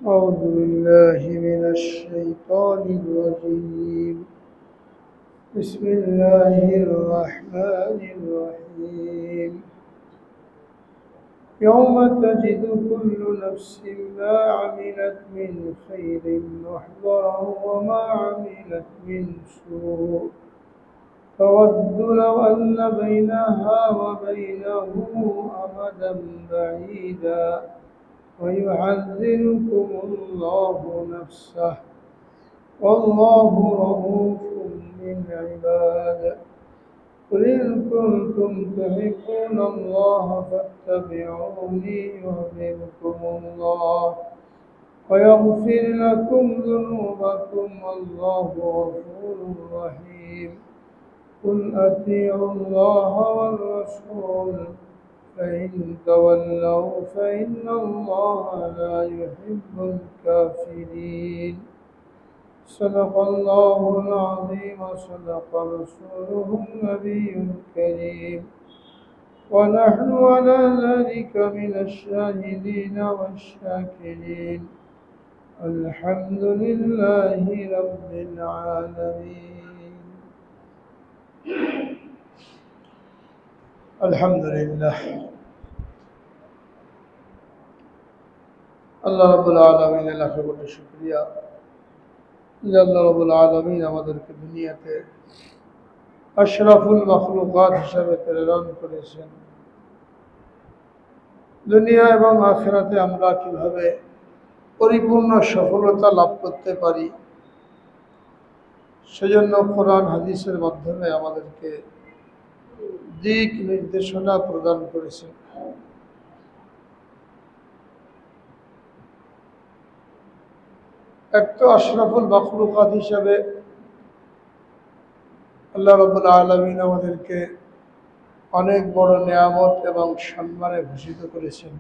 أعوذ بالله من الشيطان الرجيم. بسم الله الرحمن الرحيم. يوم تجد كل نفس ما عملت من خير محضرا وما عملت من سوء تود لو أن بينها وبينه أمدا بعيدا ويحذركم الله نفسه والله رؤوف بالعباد. قل إن كنتم تحبون الله فاتبعوني يحببكم الله ويغفر لكم ذنوبكم والله غفور رحيم. قل أطيعوا الله والرسول فإن تولوا فإن الله لا يحب الكافرين. صدق الله العظيم وصدق رسوله النبي الكريم ونحن على ذلك من الشاهدين والشاكرين. الحمد لله رب العالمين. الحمد لله আল্লাহ রাব্বুল আলামিনের লাখ কোটি শুকরিয়া যে আল্লাহ রাব্বুল আলামিন আমাদেরকে দুনিয়াতে আশরাফুল মাখলুকাত হিসাবে প্রেরণ করেছেন। দুনিয়া এবং আখিরাতে আমরা কিভাবে পরিপূর্ণ সফলতা লাভ করতে পারি সেজন্য কোরআন হাদিসের মাধ্যমে আমাদেরকে দিক নির্দেশনা প্রদান করেছেন। এক তো আশরাফুল মাখলুকাত হিসাবে আল্লাহ রাব্বুল আলামিন আমাদেরকে অনেক বড় নিয়ামত এবং সম্মানে ভূষিত করেছেন।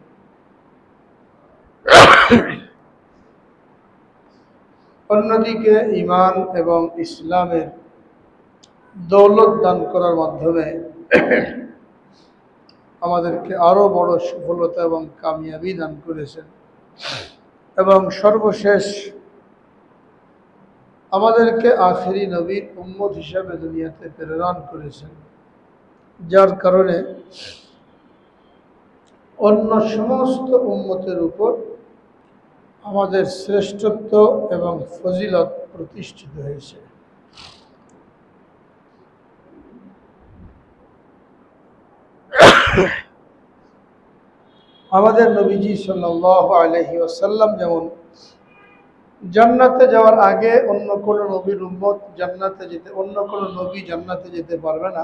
অন্যদিকে ঈমান এবং ইসলামের দৌলত দান করার মাধ্যমে আমাদেরকে আরো বড় সফলতা এবং কামিয়াবি দান করেছেন এবং সর্বশেষ আমাদেরকে আখেরি নবীর উম্মত হিসাবে দুনিয়াতে প্রেরণ করেছেন, যার কারণে অন্য সমস্ত উম্মতের উপর আমাদের শ্রেষ্ঠত্ব এবং ফজিলত প্রতিষ্ঠিত হয়েছে। আমাদের নবীজি সাল্লাল্লাহু আলাইহি ওয়াসাল্লাম যেমন জান্নাতে যাওয়ার আগে অন্য কোনো নবীর উম্মত জান্নাতে যেতে অন্য কোনো নবী জান্নাতে যেতে পারবে না,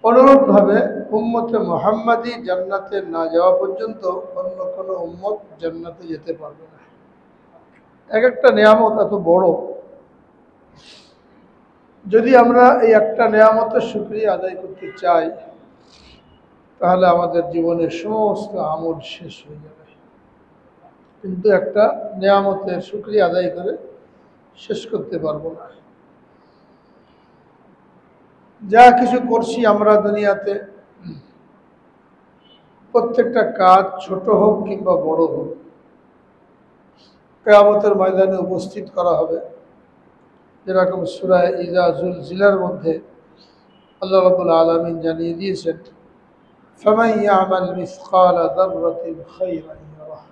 অনুরূপভাবে উম্মতে মুহাম্মাদি জান্নাতে না যাওয়া পর্যন্ত অন্য কোনো উম্মত জান্নাতে যেতে পারবে না। এক একটা নিয়ামত এত বড়, যদি আমরা এই একটা নিয়ামতের শুকরিয়া আদায় করতে চাই তাহলে আমাদের জীবনের সমস্ত আমল শেষ হয়ে যাবে, কিন্তু একটা নিয়ামতের শুকরিয়া আদায় করে শেষ করতে পারবো না। যা কিছু করছি আমরা দুনিয়াতে, প্রত্যেকটা কাজ ছোট হোক কিংবা বড় হোক, কিয়ামতের ময়দানে উপস্থিত করা হবে। যেরকম সূরা ইযা যুলজিলার মধ্যে আল্লাহ রাব্বুল আলামিন জানিয়ে দিয়েছেন, ফামান ইয়ামাল মিসকালা যাররাতিন খায়রান ইয়ারাহ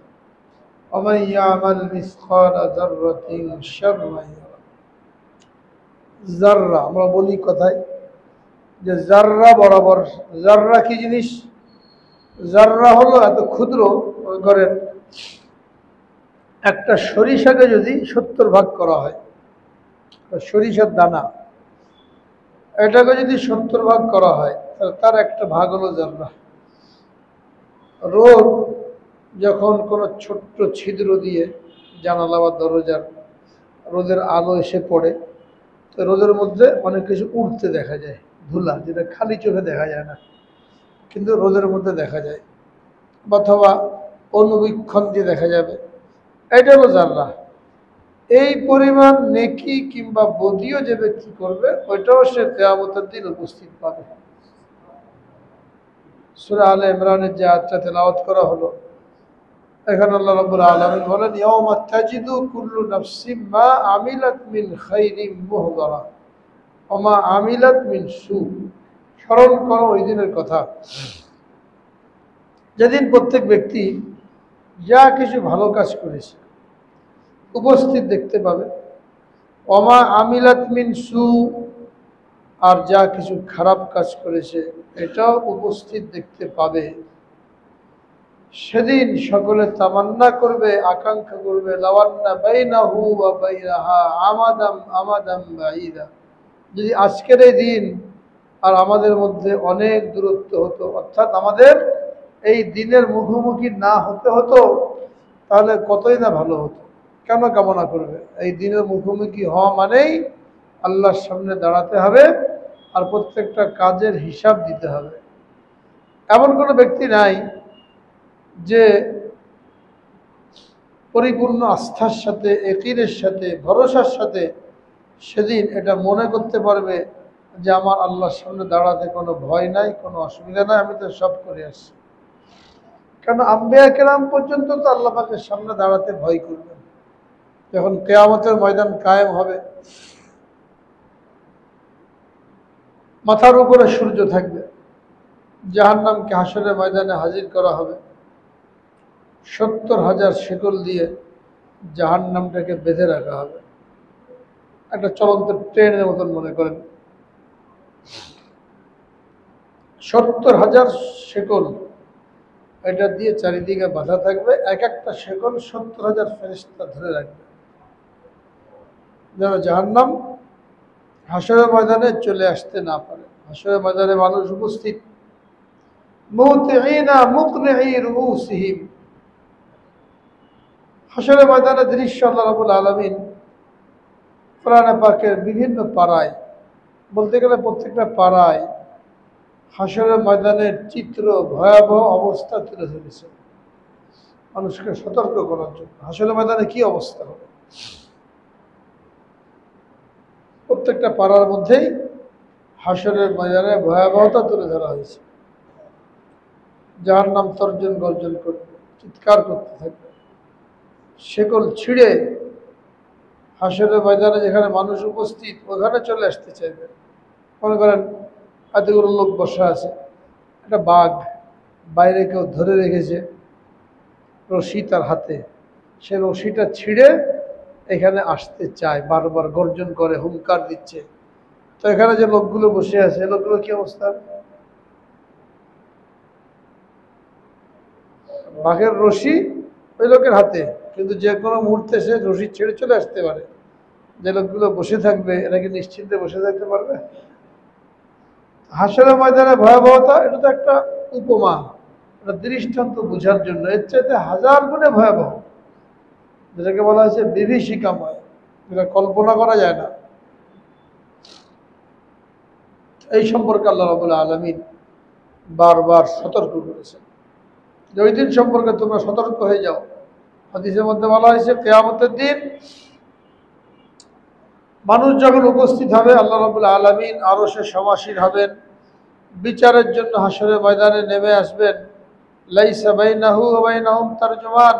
ওয়া মান ইয়ামাল মিসকালা যাররাতিন শাররান ইয়ারাহ। যাররা, আমরা বলি কথায় যে যাররা বরাবর। যাররা কি জিনিস? যাররা হলো এত ক্ষুদ্র, করেন একটা সরিষাকে যদি 70 ভাগ করা হয়, সরিষার দানা, এটাকে যদি 70 ভাগ করা হয় তাহলে তার একটা ভাগ হলো যাররা। রোদ যখন কোনো ছোট্ট ছিদ্র দিয়ে জানালা বা দরজার রোদের আলো এসে পড়ে, তো রোদের মধ্যে অনেক কিছু উঠতে দেখা যায়, ধুলা, যেটা খালি চোখে দেখা যায় না কিন্তু রোদের মধ্যে দেখা যায়, অথবা অনুবীক্ষণ দিয়ে দেখা যাবে, এটা হলো যাররা। এই পরিমাণ নেকি কিংবা বদিও যে ব্যক্তি করবে ওইটাও সে কিয়ামতের দিন উপস্থিত পাবে। সূরা আলে ইমরানের যে আয়াতটা তেলাওয়াত করা হলো, এখানে আল্লাহ রাব্বুল আলামিন বলেন ইয়াউমা তাজিদু কুল্লু নাফসিম মা আমিলাত মিন খাইরিন মুহদারা ওয়া মা আমিলাত মিন সু। স্মরণ করো ওই দিনের কথা যেদিন প্রত্যেক ব্যক্তি যা কিছু ভালো কাজ করেছে উপস্থিত দেখতে পাবে, ওমা আমিলাত মিন সু, আর যা কিছু খারাপ কাজ করেছে এটাও উপস্থিত দেখতে পাবে। সেদিন সকলে তামান্না করবে, আকাঙ্ক্ষা করবে, লাওয়ান্না বাইনাহু ওয়া বাইনাহা আমাদাম আমাদাম বাঈদা, যদি আজকের এই দিন আর আমাদের মধ্যে অনেক দূরত্ব হতো, অর্থাৎ আমাদের এই দিনের মুখোমুখি না হতে হতো তাহলে কতই না ভালো হতো। কেন কামনা করবে? এই দিনের মুখোমুখি হওয়া মানেই আল্লাহর সামনে দাঁড়াতে হবে আর প্রত্যেকটা কাজের হিসাব দিতে হবে। এমন কোনো ব্যক্তি নাই যে পরিপূর্ণ আস্থার সাথে, ইয়াকিনের সাথে, ভরসার সাথে সেদিন এটা মনে করতে পারবে যে আমার আল্লাহর সামনে দাঁড়াতে কোনো ভয় নাই, কোনো অসুবিধা নাই, আমি তো সব করে আসছি। কারণ আম্বিয়া কেরাম পর্যন্ত তো আল্লাহ পাকের সামনে দাঁড়াতে ভয় করবেন। যখন কিয়ামতের ময়দান কায়েম হবে, মাথার উপরে সূর্য থাকবে, জাহান্নামকে হাসরের ময়দানে হাজির করা হবে, 70,000 শেকল দিয়ে জাহান্নামটাকে বেঁধে রাখা হবে, একটা চলন্ত ট্রেনের মতন মনে করেন। 70,000 শেকল এটা দিয়ে চারিদিকে বাঁধা থাকবে, এক একটা শেকল 70,000 ফেরেশতা ধরে রাখবে, যেন জাহান্নাম হাসরের ময়দানে চলে আসতে না পারে। হাসরের ময়দানে মানুষ উপস্থিত, মুতিঈনা মুকনিঈ রুউসিহিম। হাসরের ময়দানে দৃশ্য আল্লাহ রাব্বুল আলামিন কোরআনে পাকের বিভিন্ন পাড়ায়, বলতে গেলে প্রত্যেকটা পাড়ায় হাসরের ময়দানের চিত্র, ভয়াবহ অবস্থা তুলে ধরেছে মানুষকে সতর্ক করার জন্য। হাসরের ময়দানে কি অবস্থা হবে প্রত্যেকটা পাড়ার মধ্যেই হাসরের ময়দানে ভয়াবহতা তুলে ধরা হয়েছে। জাহান্নাম তর্জন গর্জন করবে, চিৎকার করতে থাকবে, শেকল ছিঁড়ে হাসরের ময়দানে যেখানে মানুষ উপস্থিত ওখানে চলে আসতে চাইবে। মনে করেন এতগুলো লোক বসা আছে, একটা বাঘ বাইরে কেউ ধরে রেখেছে রশি তার হাতে, সে রশিটা ছিঁড়ে এখানে আসতে চায়, বারবার গর্জন করে, হুঙ্কার দিচ্ছে। তো এখানে যে লোকগুলো বসে আছে, লোকগুলো কি অবস্থা? বাঘের রশি ওই লোকের হাতে, কিন্তু যে কোনো মুহূর্তে সে রশি ছেড়ে চলে আসতে পারে। যে লোকগুলো বসে থাকবে এরা কি নিশ্চিন্তে বসে থাকতে পারবে? হাসরের ময়দানে ভয়াবহতা এটা তো একটা উপমা, একটা দৃষ্টান্ত বোঝার জন্য। এর চাইতে 1000 গুণে ভয়াবহ, যেটাকে বলা হয়েছে বিভীষিকাময়, যেটা কল্পনা করা যায় না। এই সম্পর্কে আল্লাহ রাব্বুল আলামিন বারবার সতর্ক করেছেন যে ওই দিন সম্পর্কে তোমরা সতর্ক হয়ে যাও। হাদিসের মধ্যে বলা হয়েছে কিয়ামতের দিন মানুষ যখন উপস্থিত হবে, আল্লাহ রাব্বুল আলামিন আরশে সমাসীন হবেন, বিচারের জন্য হাসরের ময়দানে নেমে আসবেন। লাইসা বাইনাহু ওয়া বাইনাহুম তারজুমান,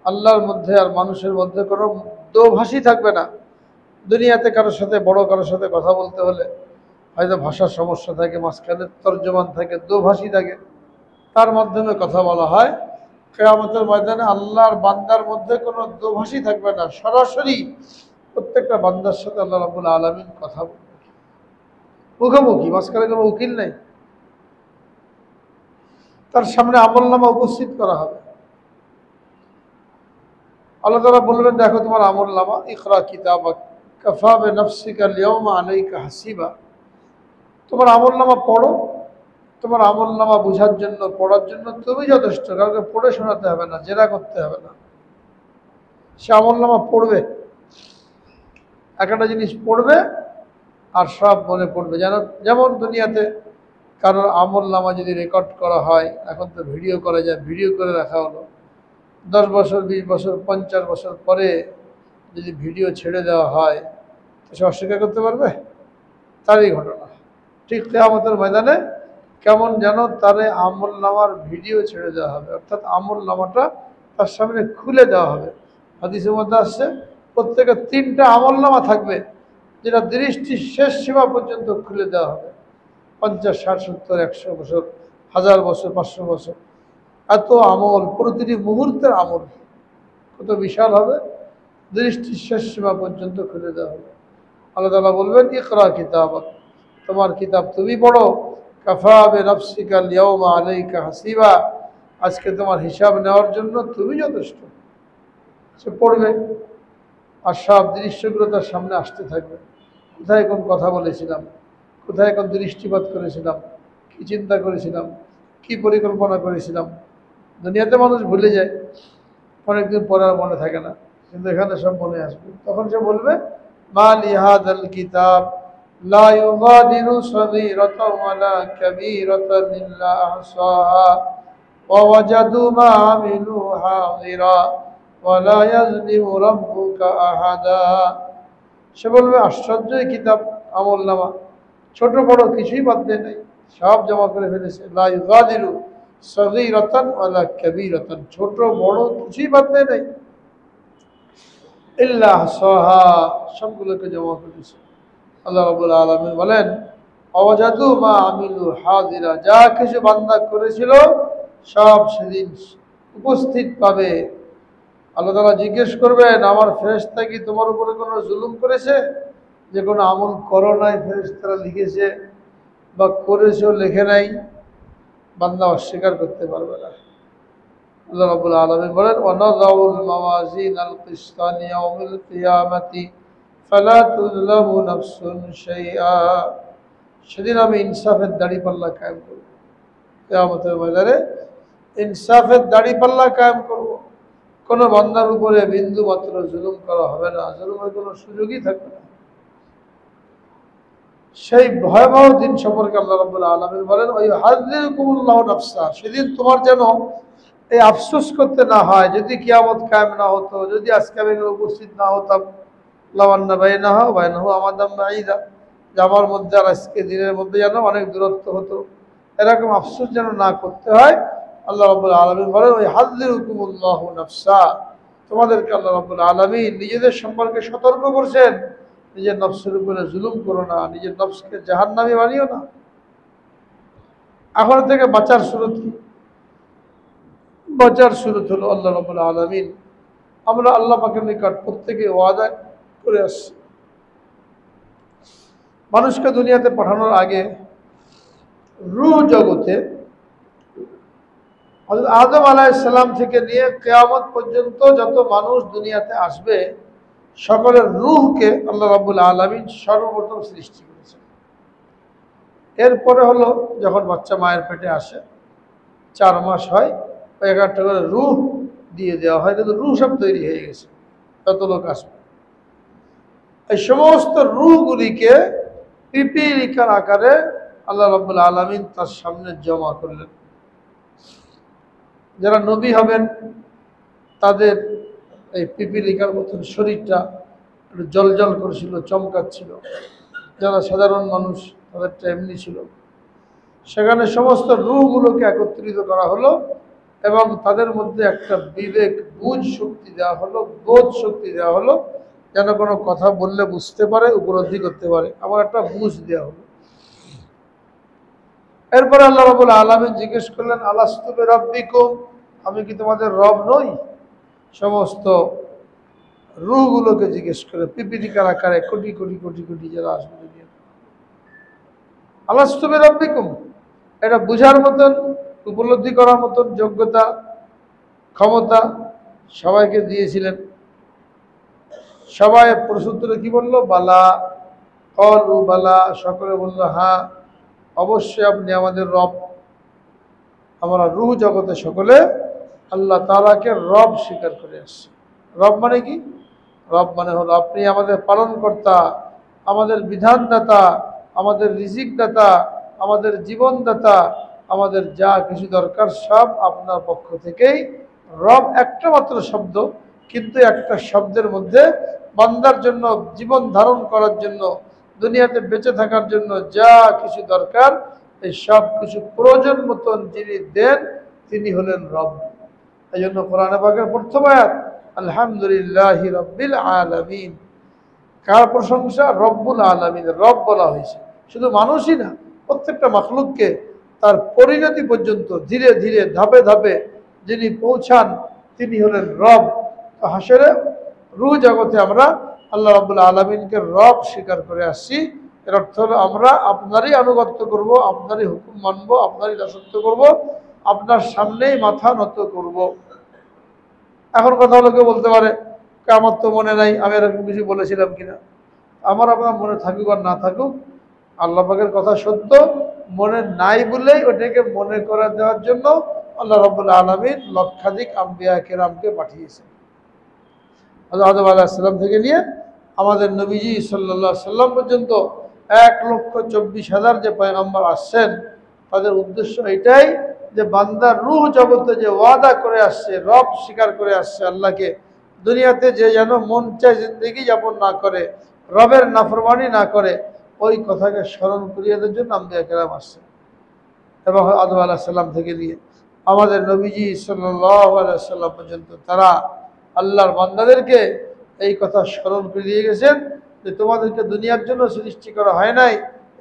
আল্লাহর মধ্যে আর মানুষের মধ্যে কোনো দোভাষী থাকবে না। দুনিয়াতে কারোর সাথে, বড় কারোর সাথে কথা বলতে হলে হয়তো ভাষার সমস্যা থাকে, মাঝখানে তর্জমান থাকে, দোভাষী থাকে, তার মাধ্যমে কথা বলা হয়। কিয়ামতের ময়দানে আল্লাহর বান্দার মধ্যে কোনো দোভাষী থাকবে না, সরাসরি প্রত্যেকটা বান্দার সাথে আল্লাহ রাব্বুল আলামিন কথা বলবে, মুখোমুখি, মাঝখানে কোনো উকিল নেই। তার সামনে আমলনামা উপস্থিত করা হবে। আল্লাহ তাআলা বলবেন, দেখো তোমার আমলনামা, ইকরা কিতাবাক কাফা বিনাফসিকা আল-ইয়াওমা আলাইকা হাসিবা। তোমার আমলনামা পড়ো, তোমার আমলনামা বোঝার জন্য, পড়ার জন্য তুমি যথেষ্ট, কাউকে পড়ে শোনাতে হবে না, জেরা করতে হবে না। সে আমলনামা পড়বে, একটা জিনিস পড়বে আর সব মনে পড়বে। যেমন দুনিয়াতে কারোর আমলনামা যদি রেকর্ড করা হয়, এখন তো ভিডিও করা যায়, ভিডিও করে রাখা হলো, 10 বছর, 20 বছর, 50 বছর পরে যদি ভিডিও ছেড়ে দেওয়া হয় তো সে অস্বীকার করতে পারবে? তারই ঘটনা ঠিক কিয়ামতের ময়দানে কেমন যেন তারে আমলনামার ভিডিও ছেড়ে দেওয়া হবে, অর্থাৎ আমলনামাটা তার সামনে খুলে দেওয়া হবে। হাদিসের মধ্যে আসছে প্রত্যেকের 3টা আমলনামা থাকবে, যেটা দৃষ্টির শেষ সীমা পর্যন্ত খুলে দেওয়া হবে। 50, 60, 70, 100 বছর, 1000 বছর, 500 বছর, এত আমল, প্রতিটি মুহূর্তের আমল কত বিশাল হবে, দৃষ্টির শেষ সীমা পর্যন্ত খুলে দেওয়া হবে। আল্লাহ তাআলা বলবেন, ইকরা কিতাবাক, তোমার কিতাব তুমি পড়ো, কাফা বিনাফসিকা আল-ইয়াওমা আলাইকা হাসিবা, আজকে তোমার হিসাব নেওয়ার জন্য তুমি যথেষ্ট। সে পড়বে আর সব দৃশ্যগুলো তার সামনে আসতে থাকবে। কোথায় কোন কথা বলেছিলাম, কোথায় কোন দৃষ্টিপাত করেছিলাম, কি চিন্তা করেছিলাম, কি পরিকল্পনা করেছিলাম। দুনিয়াতে মানুষ ভুলে যায়, অনেকদিন পরে আর মনে থাকে না, কিন্তু এখানে সব মনে আসবে। তখন সে বলবে, মা লিহাদাল কিতাব লা ইউগাদিরু সগীরাতাও ওয়ালা কাবীরাতান ইল্লা আহসাহা ওয়া ওয়াজাদু মা আমিলু হাযিরা ওয়ালা ইয়াজলিমু রাব্বুকা আহাদা। সে বলবে, আশ্চর্য এই কিতাব, আমলনামা, ছোট বড় কিছুই বাদ দেয় নাই, সব জমা করে ফেলেছে। লা ইউগাদিরু সগীরাতান ওয়ালা কাবীরাতান, ছোট বড় কিছুই বাদ দেয় নাই, ইল্লা আহসাহা, সবগুলোকে জমা করেছে। আল্লাহ রাব্বুল আলামিন বলেন, ওয়াজাদু মা আমিলু হাযিরা, যা কিছু বান্দা করেছিল সব সেদিন উপস্থিত পাবে। আল্লাহ তাআলা জিজ্ঞেস করবেন, আমার ফেরেশতা কি তোমার উপরে কোনো জুলুম করেছে যে কোনো আমল করো নাই ফেরেশতারা লিখেছে, বা করেছেও লেখে নাই? বান্দা অস্বীকার করতে পারবে না। আল্লাহ রাব্বুল আলামিন বলেন, ওয়ানাযাউল মাওয়াজিনাল কিসতা লিয়াউমিল কিয়ামাতি ফালা তুযলামু নাফসুন শাইআ, সেদিন আমি ইনসাফের দাড়িপাল্লা কায়েম করব। কিয়ামতের ময়দানে ইনসাফের দাড়িপাল্লা কায়েম করব, কোনো বান্দার উপরে বিন্দু মাত্র জুলুম করা হবে না, জুলুমের কোনো সুযোগই থাকবে না। সেই ভয়াবহ দিন সম্পর্কে আল্লাহ রাব্বুল আলামিন বলেন, ওই হাযিরকুমুল্লাহু নাফসা, সেদিন তোমার যেন এই আফসোস করতে না হয়, যদি কিয়ামত কায়েম না হতো, যদি আজকে আমি উপস্থিত না হতাম, লাওয়ান্না বাইনাহা ওয়া বাইনাহু আমাদাম বাঈদা, যে আমার মধ্যে আর আজকে দিনের মধ্যে যেন অনেক দূরত্ব হতো, এরকম আফসোস যেন না করতে হয়। আল্লাহ রাব্বুল আলামিন বলেন, ওই হাযিরকুমুল্লাহু নাফসা, তোমাদেরকে আল্লাহ রাব্বুল আলামিন নিজেদের সম্পর্কে সতর্ক করছেন, নিজের নফসের উপরে জুলুম করো না, নিজের নফসকে জাহান্নামী বানিও না। এখন থেকে বাঁচার শুরু কি? বাঁচার শুরু হলো আল্লাহ রাব্বুল আলামিন, আমরা আল্লাহ পাকের নিকট প্রত্যেকে ওয়াদা করে আসছি, মানুষকে দুনিয়াতে পাঠানোর আগে রূহ জগতে হযরত আদম আলাইহিস সালাম থেকে নিয়ে কিয়ামত পর্যন্ত যত মানুষ দুনিয়াতে আসবে, সকলের রূহকে আল্লাহ রাব্বুল আলামিন সর্বপ্রথম সৃষ্টি করেছেন। এরপরে হলো যখন বাচ্চা মায়ের পেটে আসে, 4 মাস হয়, ওই 11টা করে রূহ দিয়ে দেওয়া হয়, কিন্তু রূহ সব তৈরি হয়ে গেছে, তত লোক আসবে। এই সমস্ত রূহগুলিকে পিপীলিকার আকারে আল্লাহ রাব্বুল আলামিন তার সামনে জমা করলেন। যারা নবী হবেন তাদের এই পিপীলিকার মতন শরীরটা একটু জ্বলজ্বল করেছিল, চমকাচ্ছিল। যারা সাধারণ মানুষ তাদেরটা এমনি ছিল। সেখানে সমস্ত রূহগুলোকে একত্রিত করা হলো এবং তাদের মধ্যে একটা বিবেক, বুঝ শক্তি দেওয়া হলো, বোধ শক্তি দেওয়া হলো, যেন কোনো কথা বললে বুঝতে পারে, উপলব্ধি করতে পারে, আবার একটা বুঝ দেওয়া হলো। এরপরে আল্লাহ রাব্বুল আলামিন জিজ্ঞেস করলেন, আলাস্তু বিরাব্বিকুম, আমি কি তোমাদের রব নই? সমস্ত রূহগুলোকে জিজ্ঞেস করে, পিপীলিকার আকারে কোটি কোটি কোটি কোটি যারা আসবে দুনিয়াতে, আলাস্তু বিরাব্বিকুম, এটা বুঝার মতন, উপলব্ধি করার মতন যোগ্যতা, ক্ষমতা সবাইকে দিয়েছিলেন। সবাই প্রশ্নোত্তরে কি বললো? বালা, ক্বালু বালা, সকলে বললো হ্যাঁ অবশ্যই আপনি আমাদের রব। আমরা রূহ জগতে সকলে আল্লাহ তাআলাকে রব স্বীকার করে আসছি। রব মানে কি? রব মানে হলো আপনি আমাদের পালনকর্তা, আমাদের বিধানদাতা, আমাদের রিজিকদাতা, আমাদের জীবনদাতা, আমাদের যা কিছু দরকার সব আপনার পক্ষ থেকেই। রব একটা মাত্র শব্দ, কিন্তু একটা শব্দের মধ্যে বান্দার জন্য, জীবন ধারণ করার জন্য, দুনিয়াতে বেঁচে থাকার জন্য যা কিছু দরকার, এই সব কিছু প্রয়োজন মতন যিনি দেন তিনি হলেন রব। এই জন্য কোরআনে পাকের প্রথম আয়াত আলহামদুলিল্লাহি রাব্বিল আলামিন। কার প্রশংসা? রব্বুল আলামিন। রব বলা হয়েছে, শুধু মানুষই না, প্রত্যেকটা মাখলুককে তার পরিণতি পর্যন্ত ধীরে ধীরে ধাপে ধাপে যিনি পৌঁছান তিনি হলেন রব। তো হাসরে রূহ জগতে আমরা আল্লাহ রাব্বুল আলামিনকে রব স্বীকার করে আসছি। এর অর্থ হলো আমরা আপনারই আনুগত্য করব, আপনারই হুকুম মানব, আপনারই দাসত্ব করব, আপনার সামনেই মাথা নত করব। এখন কথা হলো, কেউ বলতে পারে আমার তো মনে নাই আমি এরকম কিছু বলেছিলাম কিনা। আমার আপনার মনে থাকুক আর না থাকুক, আল্লাহ পাকের কথা সত্য, মনে নাই বলেই ওটাকে মনে করে দেওয়ার জন্য আল্লাহ রাব্বুল আলামিন লক্ষাধিক আম্বিয়া কেরামকে পাঠিয়েছেন। আদম আলাইহিস সালাম থেকে নিয়ে আমাদের নবীজি সাল্লাল্লাহু আলাইহি সাল্লাম পর্যন্ত 1,24,000 যে পয়গম্বর আসছেন, তাদের উদ্দেশ্য এটাই যে বান্দার রূহ জগতে যে ওয়াদা করে আসছে, রব স্বীকার করে আসছে আল্লাহকে, দুনিয়াতে যে যেন মন চায় জিন্দগি যাপন না করে, রবের নাফরমানি না করে, ওই কথাকে স্মরণ করিয়ে দেওয়ার জন্য আম্বিয়া কেরাম আসছে। এবং আদম আলাইহিস সালাম থেকে নিয়ে আমাদের নবীজি সাল্লাল্লাহু আলাইহি সাল্লাম পর্যন্ত তারা আল্লাহর বান্দাদেরকে এই কথা স্মরণ করে দিয়ে গেছেন যে তোমাদেরকে দুনিয়ার জন্য সৃষ্টি করা হয় নাই,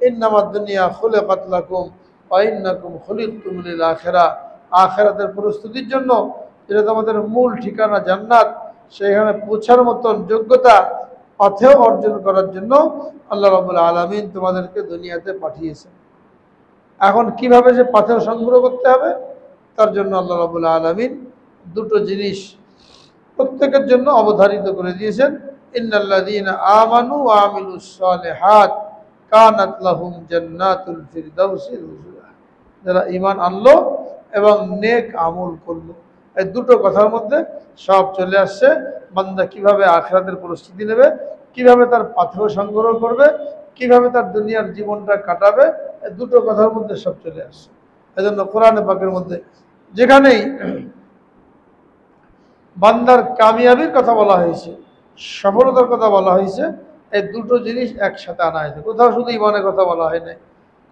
ইন্নামাদ দুনিয়া খুলিকাত লাকুম ওয়া ইন্নাকুম খুলিকতুম লিল আখিরাহ। আখিরাতের প্রস্তুতির জন্য, যেটা তোমাদের মূল ঠিকানা জান্নাত, সেখানে পৌঁছার মতন যোগ্যতা পাথেয় অর্জন করার জন্য আল্লাহ রাব্বুল আলামিন তোমাদেরকে দুনিয়াতে পাঠিয়েছেন। এখন কিভাবে যে পাথেয় সংগ্রহ করতে হবে, তার জন্য আল্লাহ রাব্বুল আলামিন দুটো জিনিস প্রত্যেকের জন্য অবধারিত করে দিয়েছেন। ইন্নাল্লাযীনা আমানু ওয়া আমিলুস সালিহাত কানাত লাহুম জান্নাতুল ফিরদাউসি নুজুলা। যারা ঈমান আনলো এবং নেক আমল করলো, এই দুটো কথার মধ্যে সব চলে আসছে। বান্দা কিভাবে আখিরাতের প্রস্তুতি নেবে, কিভাবে তার পাথেয় সংগ্রহ করবে, কিভাবে তার দুনিয়ার জীবনটা কাটাবে, এই দুটো কথার মধ্যে সব চলে আসছে। এজন্য কোরআনে পাকের মধ্যে যেখানেই বান্দার কামিয়াবির কথা বলা হয়েছে, সফলতার কথা বলা হয়েছে, এই দুটো জিনিস একসাথে আনা হয়েছে। কোথাও শুধু ইমানের কথা বলা হয় নাই,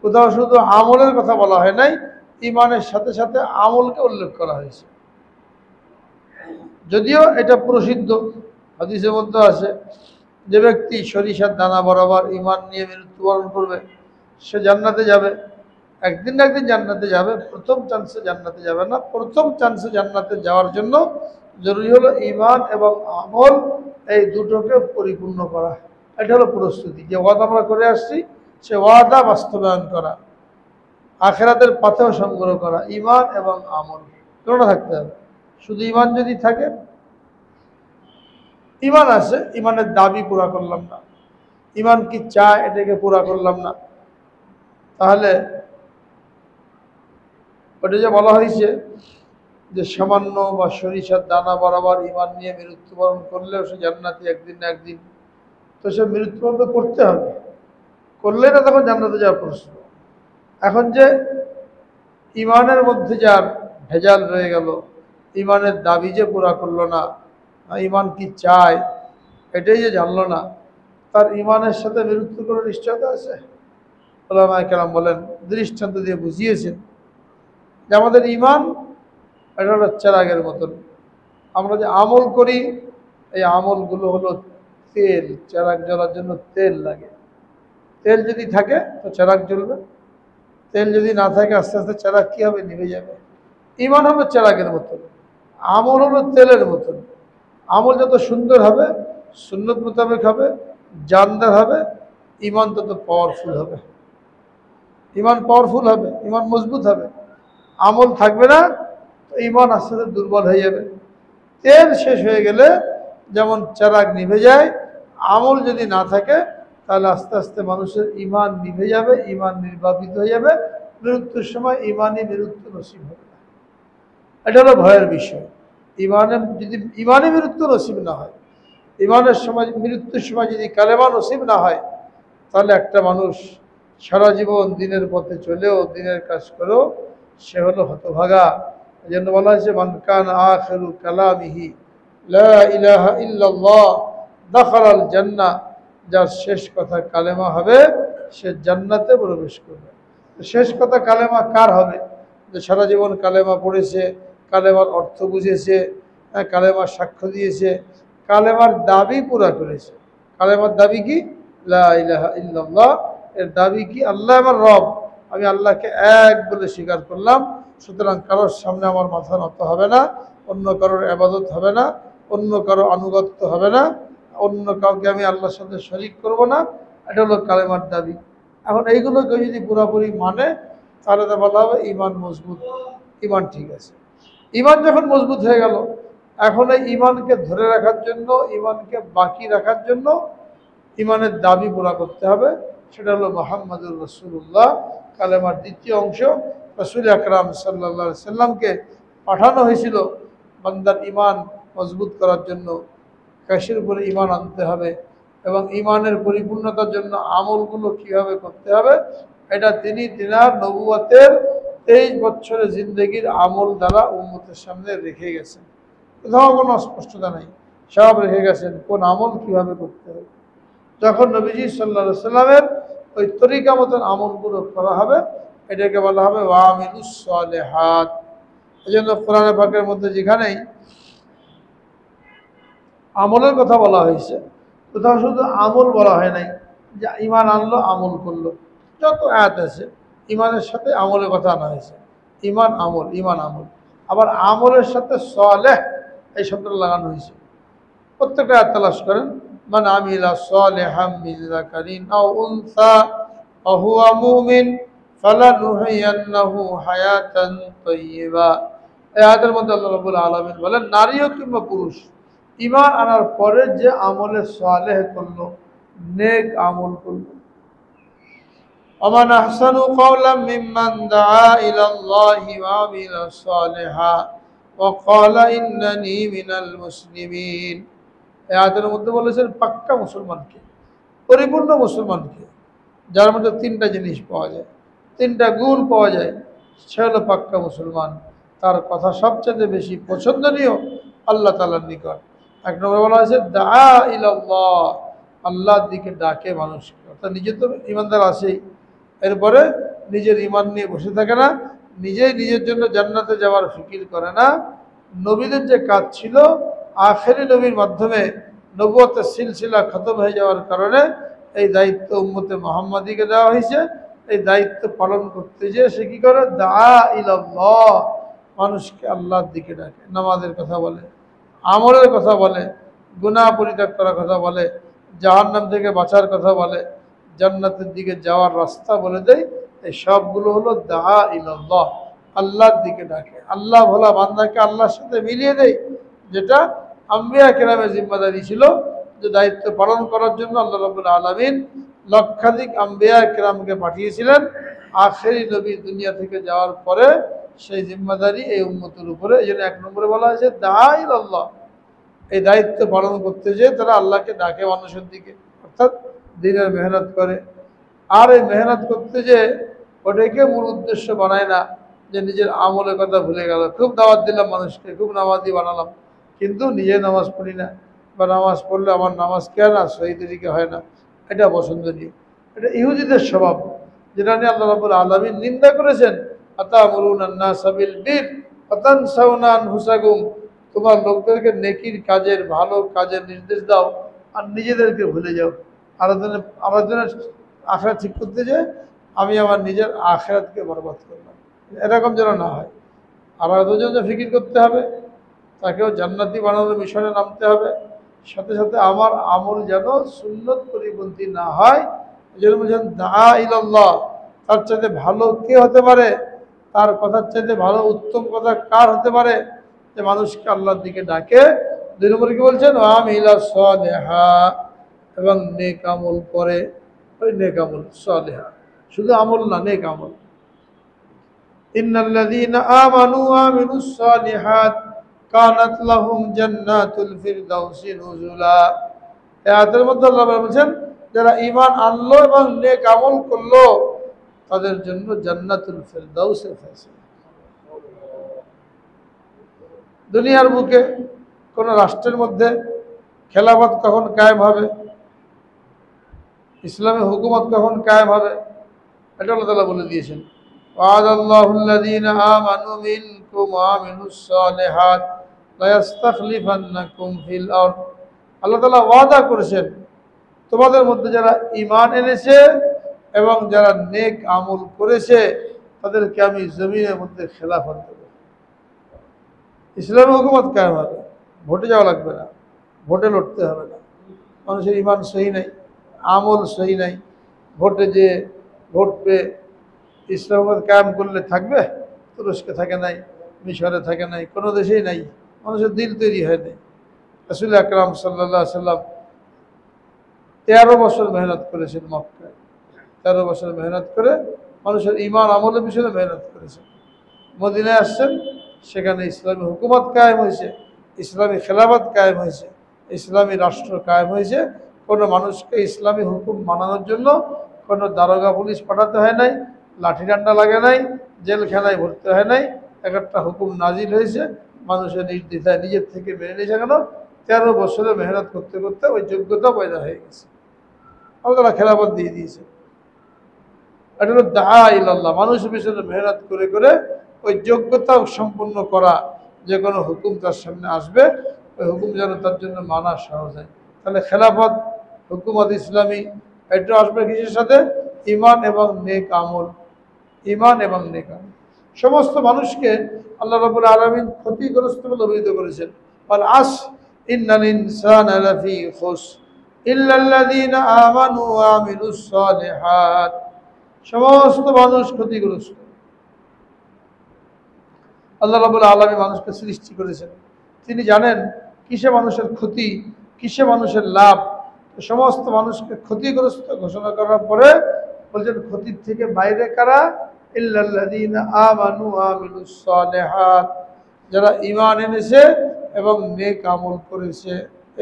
কোথাও শুধু আমলের কথা বলা হয় নাই, ইমানের সাথে সাথে আমলকে উল্লেখ করা হয়েছে। যদিও এটা প্রসিদ্ধ, হাদিসের মধ্যে আছে যে ব্যক্তি সরিষার দানা বরাবর ইমান নিয়ে মৃত্যুবরণ করবে, সে জান্নাতে যাবে। একদিন না একদিন জান্নাতে যাবে, প্রথম চান্সে জান্নাতে যাবে না। প্রথম চান্সে জান্নাতে যাওয়ার জন্য জরুরি হলো ঈমান এবং আমল, এই দুটোকে পরিপূর্ণ করা। এটা হলো প্রস্তুতি। যে ওয়াদা আমরা করে আসছি, সে ওয়াদা বাস্তবায়ন করা, আখিরাতের পাথেয় সংগ্রহ করা, ঈমান এবং আমল দুটোটা থাকতে হবে। শুধু ঈমান যদি থাকে, ঈমান আছে, ঈমানের দাবি পুরা করলাম না, ঈমান কি চায় এটাকে পুরা করলাম না, তাহলে ওটা যে বলা হয়েছে যে সামান্য বা সরিষার দানা বরাবর ঈমান নিয়ে মৃত্যুবরণ করলেও সে জান্নাতি একদিন না একদিন, তো সে মৃত্যুবরণ তো করতে হবে, করলেই না তখন জান্নাতে যাওয়ার প্রশ্ন। এখন যে ঈমানের মধ্যে যার ভেজাল রয়ে গেল, ঈমানের দাবি যে পুরা করলো না, ঈমান কি চায় এটাই যে জানলো না, তার ঈমানের সাথে মৃত্যু কোনো নিশ্চয়তা আছে? ওলামায়ে কেরাম বলেন, দৃষ্টান্ত দিয়ে বুঝিয়েছেন যে আমাদের ঈমান এটা হলো চেরাগের মতন। আমরা যে আমল করি, এই আমলগুলো হলো তেল। চেরাগ জ্বলার জন্য তেল লাগে। তেল যদি থাকে তো চেরাগ জ্বলবে, তেল যদি না থাকে আস্তে আস্তে চেরাগ কী হবে? নিভে যাবে। ঈমান হলো চেরাগের মতন, আমল হলো তেলের মতন। আমল যত সুন্দর হবে, সুন্নত মোতাবেক হবে, জানদার হবে, ঈমান তত পাওয়ারফুল হবে। ঈমান পাওয়ারফুল হবে, ঈমান মজবুত হবে। আমল থাকবে না তো ঈমান আস্তে আস্তে দুর্বল হয়ে যাবে। তেল শেষ হয়ে গেলে যেমন চেরাগ নিভে যায়, আমল যদি না থাকে তাহলে আস্তে আস্তে মানুষের ঈমান নিভে যাবে, ঈমান নির্বাপিত হয়ে যাবে, মৃত্যুর সময় ঈমানই মৃত্যু নসিব হবে না। এটা হলো ভয়ের বিষয়। যদি ঈমানই মৃত্যু নসিব না হয়, ঈমানের সময় মৃত্যুর সময় যদি কালেমা নসিব না হয়, তাহলে একটা মানুষ সারা জীবন দিনের পথে চলেও, দিনের কাজ করেও সে হলো হতভাগা। এই জন্য বলা হয়েছে মান কান আখিরু কালামিহি লা ইলাহা ইল্লাল্লাহ দাখালাল জান্নাহ। যার শেষ কথা কালেমা হবে সে জান্নাতে প্রবেশ করবে। শেষ কথা কালেমা কার হবে? যে সারা জীবন কালেমা পড়েছে, কালেমার অর্থ বুঝেছে, কালেমার সাক্ষ্য দিয়েছে, কালেমার দাবি পুরা করেছে। কালেমার দাবি কি? লা ইলাহা ইল্লাল্লাহ। এর দাবি কি? আল্লাহ আমার রব, আমি আল্লাহকে এক বলে স্বীকার করলাম। সুতরাং কারোর সামনে আমার মাথা নত হবে না, অন্য কারোর আবাদত হবে না, অন্য কারো আনুগত্য হবে না, অন্য কাউকে আমি আল্লাহর সাথে শরীক করব না। এটা হলো কালেমার দাবি। এখন এইগুলো কেউ যদি পুরোপুরি মানে, তাহলে তো বলা হবে ইমান মজবুত, ইমান ঠিক আছে। ইমান যখন মজবুত হয়ে গেল, এখন এই ইমানকে ধরে রাখার জন্য, ইমানকে বাকি রাখার জন্য ইমানের দাবি পুরা করতে হবে। সেটা হলো মুহাম্মাদুর রাসূলুল্লাহ। কালেমার দ্বিতীয় অংশ, রাসূল আকরাম সাল্লাল্লাহু আলাইহি সাল্লামকে পাঠানো হয়েছিল বান্দার ইমান মজবুত করার জন্য। কাশের উপরে ইমান আনতে হবে এবং ইমানের পরিপূর্ণতার জন্য আমলগুলো কিভাবে করতে হবে, এটা তিনি তিনার নবুয়তের 23 বছরের জিন্দগির আমল দ্বারা উম্মতের সামনে রেখে গেছেন। কোথাও কোনো অস্পষ্টতা নেই, সব রেখে গেছেন কোন আমল কিভাবে করতে হবে। যখন নবীজি সাল্লাল্লাহু আলাইহি সাল্লামের ওই তরিকা মতন আমলগুলো করা হবে, এটাকে বলা হবে ওয়ামিলুস সালিহাত। এই জন্য কোরআনে পাকের মধ্যে যেখানেই আমলের কথা বলা হয়েছে, কোথাও শুধু আমল বলা হয় নাই যে ইমান আনলো আমল করলো। যত আয়াত আছে ইমানের সাথে আমলের কথা আনা হয়েছে। ইমান আমল, ইমান আমল। আবার আমলের সাথে সালেহ এই শব্দটা লাগানো হয়েছে। প্রত্যেকটা আয়াত তালাশ করেন, মান আমিলা সালিহাম মিন যাকারিন আও উনসা ওয়া হুয়া মুমিন ফালানুহইয়ান্নাহু হায়াতান তাইয়্যিবা। এই আয়াতের মধ্যে আল্লাহ রাব্বুল আলামিন বলেন, নারী হোক কিংবা পুরুষ, ইমান আনার পরে যে আমলে সালেহ করলো, নেক আমল করলো, ওমান আহসানু কাওলাম মিম্মান দাআ ইলাল্লাহি ওয়া আমিলা সালিহা ওয়া ক্বালা ইন্নানী মিনাল মুসলিমিন। এই আয়াতের মধ্যে বলেছেন পাক্কা মুসলমানকে, পরিপূর্ণ মুসলমানকে, যার মধ্যে তিনটা জিনিস পাওয়া যায়, তিনটা গুণ পাওয়া যায়, সে হলো পাক্কা মুসলমান। তার কথা সবচেয়ে বেশি পছন্দনীয় আল্লাহ তাআলার নিকট। এক নম্বরে বলা হয়েছে দাআ ইলাল্লাহ, আল্লাহর দিকে ডাকে মানুষকে। অর্থাৎ নিজে তো ইমানদার আছেই, এরপরে নিজের ইমান নিয়ে বসে থাকে না, নিজেই নিজের জন্য জান্নাতে যাওয়ার ফিকির করে না। নবীদের যে কাজ ছিল, আখেরি নবীর মাধ্যমে নবুয়তের সিলসিলা খতম হয়ে যাওয়ার কারণে এই দায়িত্ব উম্মতে মুহাম্মাদিকে দেওয়া হয়েছে। এই দায়িত্ব পালন করতে যেয়ে সে কি করে? দাআ ইলাল্লাহ, মানুষকে আল্লাহর দিকে ডাকে, নামাজের কথা বলে, আমলের কথা বলে, গুনাহ পরিত্যাগ করার কথা বলে, জাহান্নাম থেকে বাঁচার কথা বলে, জান্নাতের দিকে যাওয়ার রাস্তা বলে দেয়। এই সবগুলো হলো দাআ ইলাল্লাহ, আল্লাহর দিকে ডাকে। আল্লাহ ভোলা বান্দাকে আল্লাহর সাথে মিলিয়ে দেয়, যেটা আম্বিয়া কেরামের জিম্মাদারি ছিল, যে দায়িত্ব পালন করার জন্য আল্লাহ রাব্বুল আলামিন লক্ষাধিক আম্বিয়া কেরামকে পাঠিয়েছিলেন। আখেরি নবী দুনিয়া থেকে যাওয়ার পরে সেই জিম্মাদারি এই উম্মতের উপরে। এই জন্য এক নম্বরে বলা হয়েছে দাআ ইলাল্লাহ। এই দায়িত্ব পালন করতে যেয়ে তারা আল্লাহকে ডাকে মানুষের দিকে, অর্থাৎ দিনের মেহনত করে। আর এই মেহনত করতে যে ওটাকে মূল উদ্দেশ্য বানায় না যে নিজের আমলের কথা ভুলে গেল, খুব দাওয়াত দিলাম মানুষকে, খুব নামাজি বানালাম, কিন্তু নিজে নামাজ পড়ি না, বা নামাজ পড়লে আমার নামাজ কেন না সহি তরিকে হয় না, এটা পছন্দনীয়। এটা ইহুদিদের স্বভাব, যেটা নিয়ে আল্লাহ রাব্বুল আলামিন নিন্দা করেছেন। আতামুরুনান নাসা বিল বির ওয়া তানসাউনা আনফুসাকুম, তোমার লোকদেরকে নেকির কাজের, ভালো কাজের নির্দেশ দাও আর নিজেদেরকে ভুলে যাও। আমার জন্য আখিরাত ঠিক করতে যে আমি আমার নিজের আখিরাতকে বরবাদ করলাম, এরকম যেন না হয়। আমার দুজনে ফিকির করতে হবে, তাকেও জান্নাতি বানানোর মিশনে নামতে হবে, সাথে সাথে আমার আমল যেন সুন্নত পরিপন্থী না হয়। এই জন্য বলছেন দাআ ইলাল্লাহ, তার চাইতে ভালো কে হতে পারে, তার কথার চাইতে ভালো উত্তম কথা কার হতে পারে, যে মানুষকে আল্লাহর দিকে ডাকে। দুই নম্বরে কি বলছেন? ওয়ামিলা সালিহা, এবং নেক আমল করে। ওই নেক আমল সালিহা, শুধু আমল না, নেক আমল। ইন্নাল্লাযীনা আমানু ওয়া আমিলুস সালিহাত কানাত লাহুম জান্নাতুল ফিরদাউসি নুজুলা। এই আয়াতের মধ্যে আল্লাহ বলেছেন, যারা ঈমান আনলো এবং নেক আমল করলো, তাদের জন্য জান্নাতুল ফিরদাউসের ফয়সালা। দুনিয়ার বুকে কোন রাষ্ট্রের মধ্যে খেলাফত কখন কায়েম হবে, ইসলামী হুকুমত কখন কায়েম হবে, এটা আল্লাহ তাআলা বলে দিয়েছেন। ওয়াদাল্লাহুল্লাযীনা আমানু মিনকুম মিনকুম ওয়া আমিলুস সালিহাত লা ইস্তাখলিফান্নাকুম ফিল আরদ। আল্লাহ তাআলা ওয়াদা করেছেন তোমাদের মধ্যে যারা ঈমান এনেছে এবং যারা নেক আমল করেছে তাদেরকে আমি জমিনের মধ্যে খেলাফত দেব। ইসলামী হুকুমত কায়েম হবে, ভোটে যাওয়া লাগবে না, ভোটে লড়তে হবে না। মানুষের ঈমান সহি নাই, আমল সহি নাই, ভোটে যে ভোট পেয়ে ইসলাম কায়েম করলে থাকবে? তুরস্কে থাকে নাই, মিশরে থাকে নাই, কোনো দেশেই নাই। মানুষের দিল তৈরি হয় নাই। রাসূল আকরাম সাল্লাল্লাহু আলাইহি সাল্লাম 13 বছর মেহনত করেছেন মক্কায়। 13 বছর মেহনত করে মানুষের ঈমান আমলের পিছনে মেহনত করেছেন। মদিনায় আসছেন, সেখানে ইসলামী হুকুমত কায়েম হয়েছে, ইসলামী খেলাফত কায়েম হয়েছে, ইসলামী রাষ্ট্র কায়েম হয়েছে। কোনো মানুষকে ইসলামী হুকুম মানানোর জন্য কোনো দারোগা পুলিশ পাঠাতে হয় নাই, লাঠি ডান্ডা লাগে নাই, জেলখানায় ভর্তি হয় নাই। একটা হুকুম নাজিল হয়েছে, মানুষের নির্দ্বিধায় নিজের থেকে মেনে নিয়েছে। কেন? 13 বছরে মেহনত করতে করতে ওই যোগ্যতা পয়দা হয়ে গেছে। আল্লাহ খেলাফত দিয়ে দিয়েছে। এটা হলো দাআ ইলাল্লাহ, মানুষের পিছনে মেহনত করে করে ওই যোগ্যতা সম্পন্ন করা। যে কোনো হুকুম তার সামনে আসবে, ওই হুকুম যেন তার জন্য মানা সহজ হয়। তাহলে খেলাফত, হুকুমত ইসলামী, এটা আসবে কিসের সাথে? ঈমান এবং নেক আমল। ঈমান এবং নেক আমল। সমস্ত মানুষকে আল্লাহ রাব্বুল আলামিন ক্ষতিগ্রস্ত বলে অভিহিত করেছেন। ওয়াল আসর ইন্নাল ইনসানা লাফি খুসর ইল্লাল্লাযীনা আমানু ওয়া আমিলুস সালিহাত। সমস্ত মানুষ ক্ষতিগ্রস্ত। আল্লাহ রাব্বুল আলামিন মানুষকে সৃষ্টি করেছেন, তিনি জানেন কিসে মানুষের ক্ষতি, কিসে মানুষের লাভ। সমস্ত মানুষকে ক্ষতিগ্রস্ত ঘোষণা করার পরে বলছেন ক্ষতির থেকে বাইরে কারা? ইল্লাল্লাযীনা আমানু ওয়া আমিলুস সালিহাত, যারা ঈমান এনেছে এবং নেক আমল করেছে।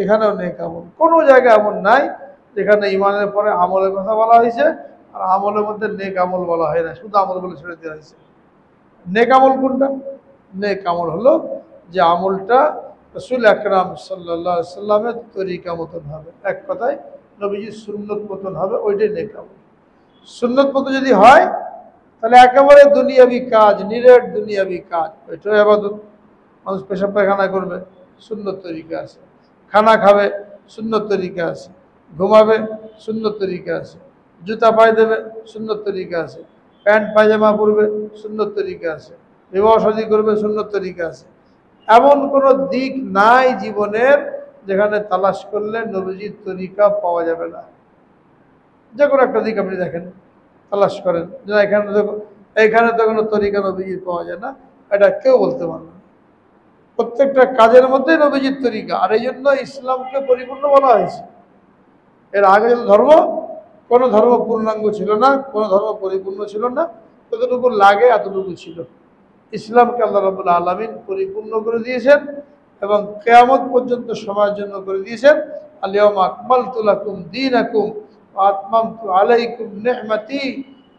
এখানেও নেক আমল, কোনো জায়গায় এমন নাই যেখানে ঈমানের পরে আমলের কথা বলা হয়েছে আর আমলের মধ্যে নেক আমল বলা হয় না, শুধু আমল বলে ছেড়ে দেওয়া হয়েছে। নেক আমল কোনটা? নেক আমল হলো যে আমলটা রাসূল আকরাম সাল্লাল্লাহু আলাইহি সাল্লামের তরিকা মতন হবে, এক কথায় নবীজির সুন্নত মতন হবে, ওইটাই নেক আমল। সুন্নত মতো যদি হয় তাহলে একেবারে দুনিয়াবি কাজ, নিরেট দুনিয়াবি কাজ, ওইটাই ইবাদত। মানুষ পেশাব পায়খানা করবে, সুন্নত তরিকা আছে। খানা খাবে, সুন্নত তরিকা আছে। ঘুমাবে, সুন্নত তরিকা আছে। জুতা পায়ে দেবে, সুন্নত তরিকা আছে। প্যান্ট পায়জামা পরবে, সুন্নত তরিকা আছে। বিবাহ শাদী করবে, সুন্নত তরিকা আছে। এমন কোনো দিক নাই জীবনের যেখানে তালাশ করলে নবীজির তরিকা পাওয়া যাবে না। যে কোনো একটা দিক আপনি দেখেন, তালাশ করেন যে এখানে তো কোনো তরিকা নবীজির পাওয়া যায় না, এটা কেউ বলতে পারবে না। প্রত্যেকটা কাজের মধ্যে নবীজির তরিকা। আর এই জন্য ইসলামকে পরিপূর্ণ বলা হয়েছে। এর আগে যত ধর্ম, কোনো ধর্ম পূর্ণাঙ্গ ছিল না, কোনো ধর্ম পরিপূর্ণ ছিল না, যতটুকু লাগে এতটুকু ছিল। ইসলামকে আল্লাহ রাব্বুল আলামিন পরিপূর্ণ করে দিয়েছেন এবং কিয়ামত পর্যন্ত সময়ের জন্য করে দিয়েছেন। আল ইয়াউমা আকমালতু লাকুম দীনাকুম ওয়া আতমামতু আলাইকুম নি'মাতি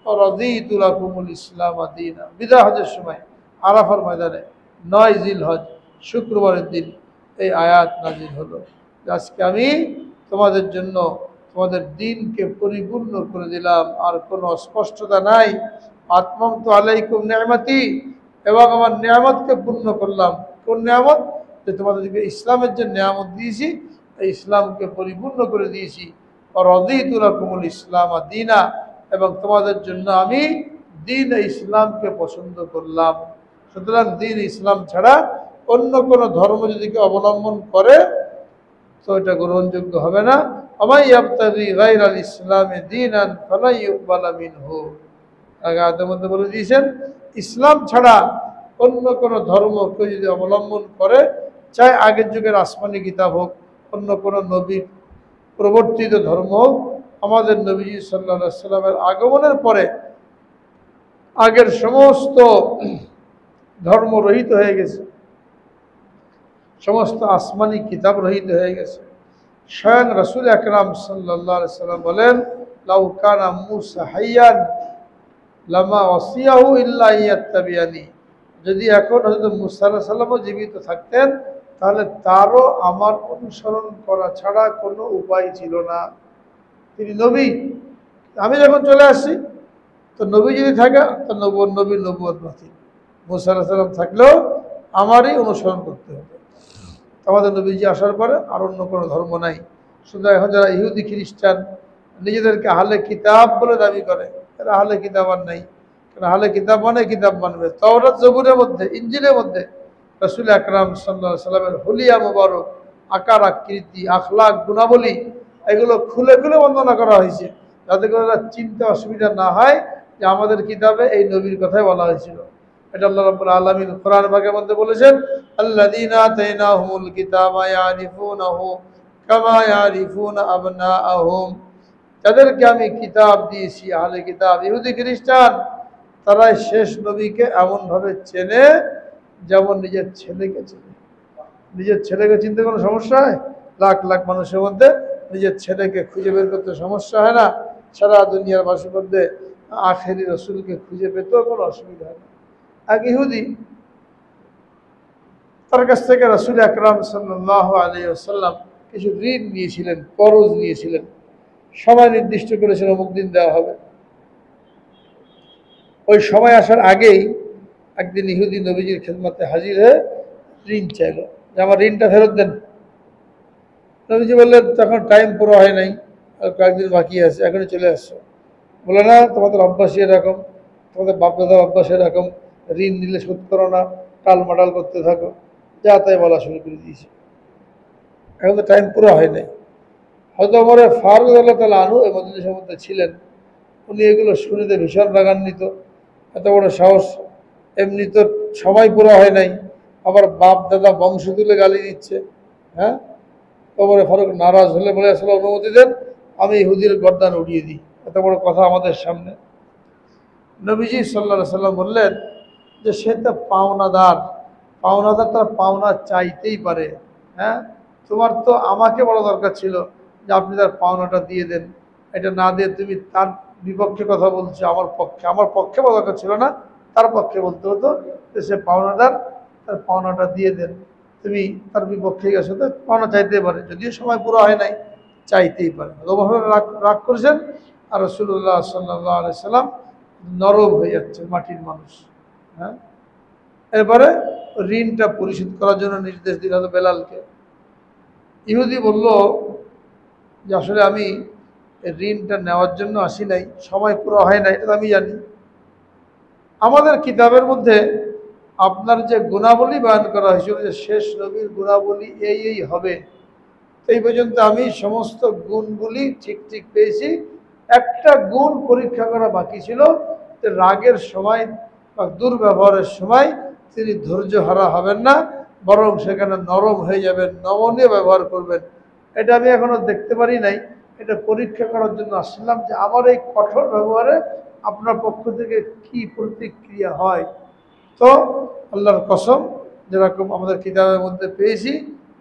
ওয়া রাদিতু লাকুমুল ইসলাম দীনা। বিদায় হজের সময় আরাফার ময়দানে 9 জিলহজ শুক্রবারের দিন এই আয়াত নাজিল হলো, আজকে আমি তোমাদের জন্য তোমাদের দিনকে পরিপূর্ণ করে দিলাম, আর কোনো অস্পষ্টতা নাই। আতমামতু আলাইকুম নি'মাতি, এবং আমার নিয়ামতকে পূর্ণ করলাম। কোন নিয়ামত? যে তোমাদেরকে ইসলামের যে নিয়ামত দিয়েছি, এই ইসলামকে পরিপূর্ণ করে দিয়েছি। আর রাদিতু লাকুমুল ইসলাম দীনা, এবং তোমাদের জন্য আমি দিন ইসলামকে পছন্দ করলাম। সুতরাং দিন ইসলাম ছাড়া অন্য কোনো ধর্ম যদি কেউ অবলম্বন করে তো এটা গ্রহণযোগ্য হবে না। আমাই ইয়াবতাগি গায়রাল ইসলামি দীনান ফালা ইউকবালা মিনহু। আয়াতের মধ্যে বলে দিয়েছেন ইসলাম ছাড়া অন্য কোনো ধর্ম কেউ যদি অবলম্বন করে, চাই আগের যুগের আসমানি কিতাব হোক, অন্য কোনো নবীর প্রবর্তিত ধর্ম হোক, আমাদের নবীজি সাল্লাল্লাহু আলাইহি সাল্লামের আগমনের পরে আগের সমস্ত ধর্ম রহিত হয়ে গেছে, সমস্ত আসমানি কিতাব রহিত হয়ে গেছে। স্বয়ং রাসূল আকরাম সাল্লাল্লাহু আলাইহি সাল্লাম বলেন, লাউ কানা মূসা হাইয়ান লামা ওয়াসিয়াহু ইল্লা ইয়াত্তাবিয়ানি। যদি এখন হযরত মূসা আলাইহিস সালামও জীবিত থাকতেন তাহলে তারও আমার অনুসরণ করা ছাড়া কোনো উপায় ছিল না। তিনি নবী, আমি যখন চলে আসছি তো নবী যদি থাকে তো নবীর নবুয়ত বাতিল। মুসা আলাইহিস সালাম থাকলেও আমারই অনুসরণ করতে হবে। আমাদের নবীজি আসার পরে আর অন্য কোনো ধর্ম নাই। শুধু এখন যারা ইহুদি খ্রিস্টান নিজেদেরকে আহলে কিতাব বলে দাবি করে, এরা আহলে কিতাব আর নাই। কারণ আহলে কিতাব মানে কিতাব মানবে। তাওরাত জবুরের মধ্যে, ইনজিলের মধ্যে রাসূল আকরাম সাল্লাল্লাহু আলাইহি সাল্লামের হুলিয়া মুবারক, আকার আকৃতি, আখলাক, গুণাবলী এগুলো খুলে খুলে বর্ণনা করা হয়েছে, যাতে করে চিনতে অসুবিধা না হয় যে আমাদের কিতাবে এই নবীর কথাই বলা হয়েছিল। এটা আল্লাহ রাব্বুল আলামিন কোরআন পাকের মধ্যে বলেছেন, আল্লাযীনা আতাইনাহুমুল কিতাবা ইয়ারিফুনাহু কামা ইয়ারিফুনা আবনাআহুম। যাদেরকে আমি কিতাব দিয়েছি, আহলে কিতাব ইহুদি খ্রিস্টান, তারা শেষ নবীকে এমনভাবে চেনে যেমন নিজের ছেলেকে চেনে। নিজের ছেলেকে চিনতে কোনো সমস্যা হয়? লাখ লাখ মানুষের মধ্যে নিজের ছেলেকে খুঁজে বের করতে সমস্যা হয় না? সারা দুনিয়ার মানুষের মধ্যে আখেরি রসুলকে খুঁজে পেতেও কোনো অসুবিধা হয় না। এক ইহুদি তার কাছ থেকে রাসূল আকরাম সাল্লাল্লাহু আলাইহি ওয়াসাল্লাম কিছু ঋণ নিয়েছিলেন, করজ নিয়েছিলেন। সময় নির্দিষ্ট করেছিল অমুক দিন দেওয়া হবে। ওই সময় আসার আগেই একদিন ইহুদি নবীজির খেদমতে হাজির হয়ে ঋণ চাইল যে আমার ঋণটা ফেরত দেন। নবীজি বললেন তখন টাইম পুরো হয় নাই, আর কয়েকদিন বাকি আছে, এখনই চলে আসছো। বলে না, তোমাদের অভ্যাসই এরকম, তোমাদের বাপদাদার অভ্যাস এরকম, ঋণ নিলে শোধ করো না, টালমাটাল করতে থাকো, যা তাই বলা শুরু করে দিয়েছে। এখন তো টাইম পুরো হয় নাই। হয়তো ওমর ফারুক রাদিয়াল্লাহু তাআলা আনহু এই মজলিসের মধ্যে ছিলেন। উনি এগুলো শুনিতে ভীষণ রাগান্বিত, এত বড় সাহস, এমনি তো সময় পুরো হয় নাই, আবার বাপ দাদা বংশ তুলে গালি দিচ্ছে। হ্যাঁ, ওমর ফারুক নারাজ হলে বলে, আসলে অনুমতি দেন আমি ইহুদির গর্দান উড়িয়ে দিই, এত বড় কথা আমাদের সামনে। নবীজি সাল্লাল্লাহু আলাইহি সাল্লাম বললেন যে সে তো পাওনাদার, পাওনাদার তার পাওনা চাইতেই পারে। হ্যাঁ, তোমার তো আমাকে বলা দরকার ছিল যে আপনি তার পাওনাটা দিয়ে দেন, এটা না দিয়ে তুমি তার বিপক্ষে কথা বলছো। আমার পক্ষে বলা দরকার ছিল না, তার পক্ষে বলতে হতো যে সে পাওনাদার, তার পাওনাটা দিয়ে দেন। তুমি তার বিপক্ষে গেছো, তো পাওনা চাইতেই পারে, যদিও সময় পুরো হয় নাই, চাইতেই পারে। রাগ রাগ করেছেন, আর রাসূলুল্লাহ সাল্লাল্লাহু আলাইহি সাল্লাম নরম হয়ে যাচ্ছে, মাটির মানুষ। হ্যাঁ, এরপরে ঋণটা পরিশোধ করার জন্য নির্দেশ দিল বেলালকে। ইহুদি বলল যে আসলে আমি ঋণটা নেওয়ার জন্য আসি নাই, সময় পুরো হয় নাই, এটা আমি জানি। আমাদের কিতাবের মধ্যে আপনার যে গুণাবলী বয়ান করা হয়েছিল যে শেষ নবীর গুণাবলী এই হবে, এই পর্যন্ত আমি সমস্ত গুণগুলি ঠিক ঠিক পেয়েছি। একটা গুণ পরীক্ষা করা বাকি ছিল, যে রাগের সময় বা দুর্ব্যবহারের সময় তিনি ধৈর্য হারা হবেন না, বরং সেখানে নরম হয়ে যাবেন, নমনীয় ব্যবহার করবেন। এটা আমি এখনো দেখতে পারি নাই। এটা পরীক্ষা করার জন্য আসলাম যে আমার এই কঠোর ব্যবহারে আপনার পক্ষ থেকে কি প্রতিক্রিয়া হয়। তো আল্লাহর কসম, যেরকম আমাদের কিতাবের মধ্যে পেয়েছি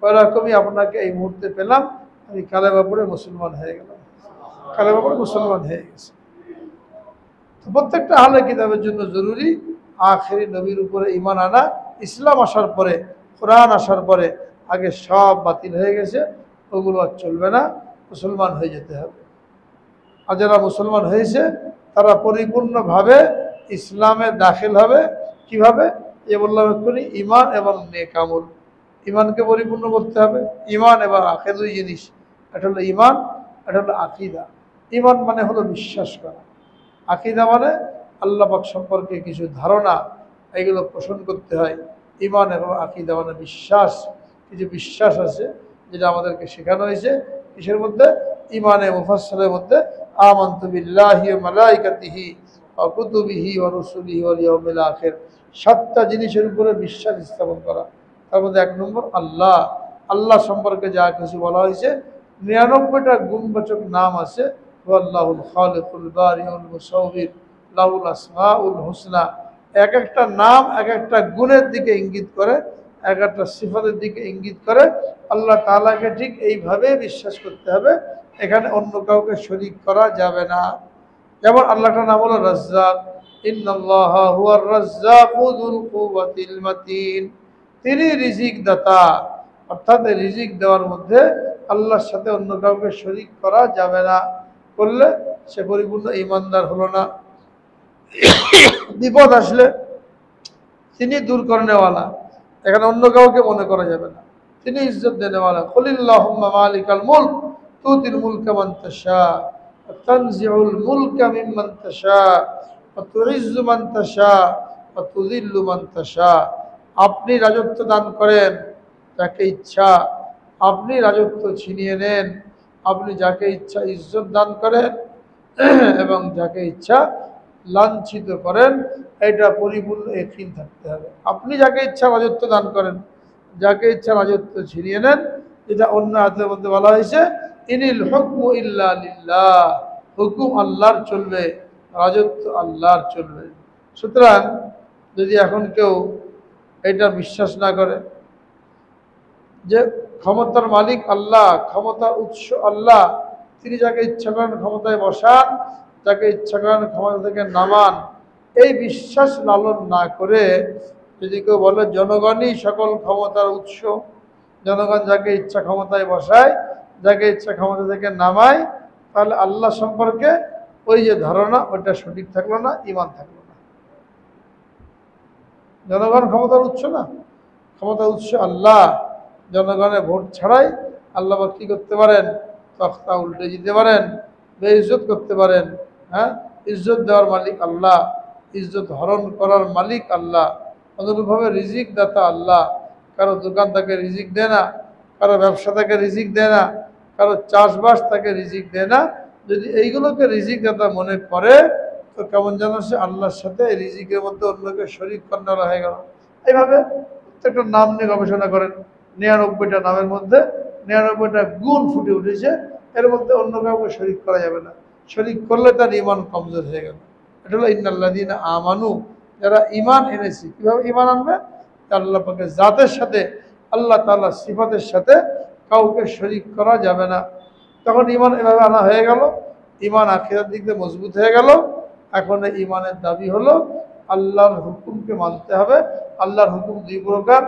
ওরকমই আপনাকে এই মুহূর্তে পেলাম। আমি কালেমা পড়ে মুসলমান হয়ে গেলাম, কালেমা পড়ে মুসলমান হয়ে গেছে। তো প্রত্যেকটা আহলে কিতাবের জন্য জরুরি আখেরি নবীর উপরে ঈমান আনা। ইসলাম আসার পরে, কোরআন আসার পরে আগে সব বাতিল হয়ে গেছে, ওগুলো আর চলবে না, মুসলমান হয়ে যেতে হবে। আর যারা মুসলমান হয়েছে তারা পরিপূর্ণভাবে ইসলামে দাখিল হবে। কিভাবে? এ বললাম এক্ষুনি, ঈমান এবং নেক আমল। ঈমানকে পরিপূর্ণ করতে হবে। ঈমান এবং আকিদা দুই জিনিস, এটা হলো ঈমান, এটা হলো আকিদা। ঈমান মানে হলো বিশ্বাস করা, আকিদা মানে আল্লাহ পাক সম্পর্কে কিছু ধারণা, এগুলো পোষণ করতে হয়। ঈমান এবং আকিদা মানে বিশ্বাস, কিছু বিশ্বাস আছে যেটা আমাদেরকে শেখানো হয়েছে। কিসের মধ্যে? ঈমানে মুফাসসালের মধ্যে আমানতু বিল্লাহি ওয়া মালাইকাতিহি ওয়া কুতুবিহি ওয়া রুসুলিহি ওয়াল ইয়াউমিল আখির, সাতটা জিনিসের উপরে বিশ্বাস স্থাপন করা। তার মধ্যে এক নম্বর আল্লাহ। আল্লাহ সম্পর্কে যা কিছু বলা হয়েছে ৯৯টা গুণবাচক নাম আছে। আল্লাহুল খালিকুল বারিউল মুসাউবির লাহুল আসমাউল হুসনা। এক একটা নাম এক একটা গুণের দিকে ইঙ্গিত করে, এক একটা সিফাতের দিকে ইঙ্গিত করে। আল্লাহ তাআলাকে ঠিক এইভাবে বিশ্বাস করতে হবে, এখানে অন্য কাউকে শরীক করা যাবে না। যেমন আল্লাহর নাম হলো রাজ্জাক, ইন্নাল্লাহা হুয়ার রাজ্জাকু যুল কুওয়াতিল মাতিন। তিনি রিজিক দাতা, অর্থাৎ রিজিক দেওয়ার মধ্যে আল্লাহর সাথে অন্য কাউকে শরীক করা যাবে না। করলে সে পরিপূর্ণ ঈমানদার হলো না। বিপদ আসলে তিনি দূর করেনেওয়ালা, এখানে অন্য কাউকে মনে করা যাবে না। তিনি ইজ্জত দেনেওয়ালা। কুলিল্লাহুম্মা মালিকাল মুলক তুতিল মুলকা মান তাশা ওয়া তানজিউল মুলকা মিম্মান তাশা ওয়া তুইজ্জু মান তাশা ওয়া তুযিল্লু মান তাশা। আপনি রাজত্ব দান করেন যাকে ইচ্ছা, আপনি রাজত্ব ছিনিয়ে নেন, আপনি যাকে ইচ্ছা ইজ্জত দান করেন এবং যাকে ইচ্ছা লাঞ্ছিত করেন। এটা পরিপূর্ণ ইয়াকিন থাকতে হবে। আপনি যাকে ইচ্ছা রাজত্ব দান করেন, যাকে ইচ্ছা রাজত্ব ছিনিয়ে নেন। যেটা অন্য আয়াতের মধ্যে বলা হয়েছে, ইনিল হুকমু ইল্লা লিল্লাহ, হুকুম আল্লাহর চলবে, রাজত্ব আল্লাহর চলবে। সুতরাং যদি এখন কেউ এটা বিশ্বাস না করে যে ক্ষমতার মালিক আল্লাহ, ক্ষমতার উৎস আল্লাহ, তিনি যাকে ইচ্ছা করেন ক্ষমতায় বসান, যাকে ইচ্ছা করেন ক্ষমতা থেকে নামান, এই বিশ্বাস লালন না করে যদি কেউ বলে জনগণই সকল ক্ষমতার উৎস, জনগণ যাকে ইচ্ছা ক্ষমতায় বসায়, যাকে ইচ্ছা ক্ষমতা থেকে নামায়, তাহলে আল্লাহ সম্পর্কে ওই যে ধারণা ওইটা সঠিক থাকলো না, ঈমান থাকলো না। জনগণ ক্ষমতার উৎস না, ক্ষমতার উৎস আল্লাহ। জনগণের ভোট ছাড়াই আল্লাহ কি করতে পারেন, তখতা উল্টে দিতে পারেন, বেইজ্জত করতে পারেন। হ্যাঁ, ইজ্জত দেওয়ার মালিক আল্লাহ, ইজ্জত হরণ করার মালিক আল্লাহ। অনুরূপভাবে রিজিক দাতা আল্লাহ। কারো দোকান তাকে রিজিক দেয় না, কারো ব্যবসা তাকে রিজিক দেয় না, কারো চাষবাস তাকে রিজিক দেয় না। যদি এইগুলোকে রিজিক দাতা মনে করে তো কেমন যেন সে আল্লাহর সাথে এই রিজিকের মধ্যে অন্যকে শরীক করার হয়ে গেল। এইভাবে প্রত্যেকটা নাম নিয়ে গবেষণা করেন, ৯৯টা নামের মধ্যে ৯৯টা গুণ ফুটে উঠেছে, এর মধ্যে অন্য কাউকে শরীক করা যাবে না। শরীক করলে তার ঈমান কমজোর হয়ে গেল। এটা হলো ইন্নাল্লাযীনা আমানু, যারা ঈমান এনেছে। কিভাবে ঈমান আনবে? আল্লাহ পাকের জাতের সাথে, আল্লাহ তাআলার সিফাতের সাথে কাউকে শরীক করা যাবে না। তখন ঈমান এভাবে আনা হয়ে গেল, ঈমান আখিরাতের দিক দিয়ে মজবুত হয়ে গেল। এখন এই ঈমানের দাবি হলো আল্লাহর হুকুমকে মানতে হবে। আল্লাহর হুকুম দুই প্রকার,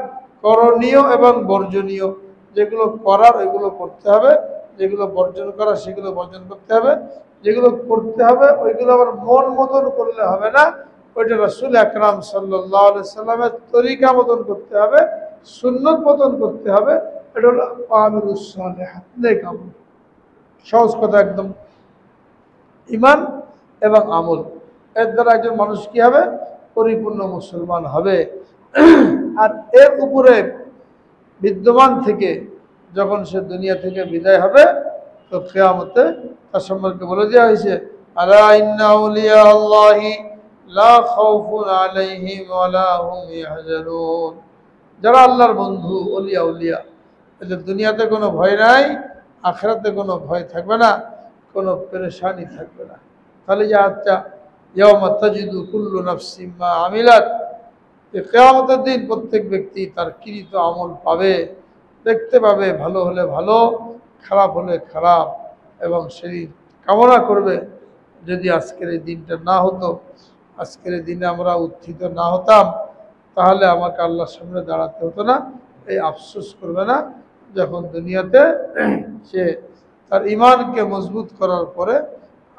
করণীয় এবং বর্জনীয়। যেগুলো করার ওইগুলো করতে হবে, যেগুলো বর্জন করা সেগুলো বর্জন করতে হবে। যেগুলো করতে হবে ওইগুলো আবার মন মতন করলে হবে না, ওইটা রাসূল আকরাম সাল্লাল্লাহু আলাইহি সাল্লামের তরিকা মতন করতে হবে, সুন্নত মতন করতে হবে। এটা হলো আমিরুস সালিহাত, নেক আমল। সহজ কথা একদম। ঈমান এবং আমল, এর দ্বারা একজন মানুষ কি হবে? পরিপূর্ণ মুসলমান হবে। আর এর উপরে বিদ্যমান থেকে যখন সে দুনিয়া থেকে বিদায় হবে তো কিয়ামতে তার সম্পর্কে বলে দেওয়া হয়েছে, আলা ইন্না আউলিয়া আল্লাহি লা খাউফুন আলাইহিম ওয়া লা হুম ইয়াহজানুন। যারা আল্লাহর বন্ধু, ওলিয়া উলিয়া, এদের দুনিয়াতে কোনো ভয় নাই, আখিরাতে কোনো ভয় থাকবে না, কোনো পেরেশানি থাকবে না। তাহলে যে আচ্ছা, ইয়াউমা তাজিদু কুল্লু নাফসিম মা আমিলাত, কিয়ামতের দিন প্রত্যেক ব্যক্তি তার কৃত আমল পাবে, দেখতে পাবে। ভালো হলে ভালো, খারাপ হলে খারাপ। এবং সেই কামনা করবে যদি আজকের এই দিনটা না হতো, আজকের এই দিনে আমরা উত্থিত না হতাম, তাহলে আমাকে আল্লাহর সামনে দাঁড়াতে হতো না। এই আফসোস করবে না যখন দুনিয়াতে সে তার ঈমানকে মজবুত করার পরে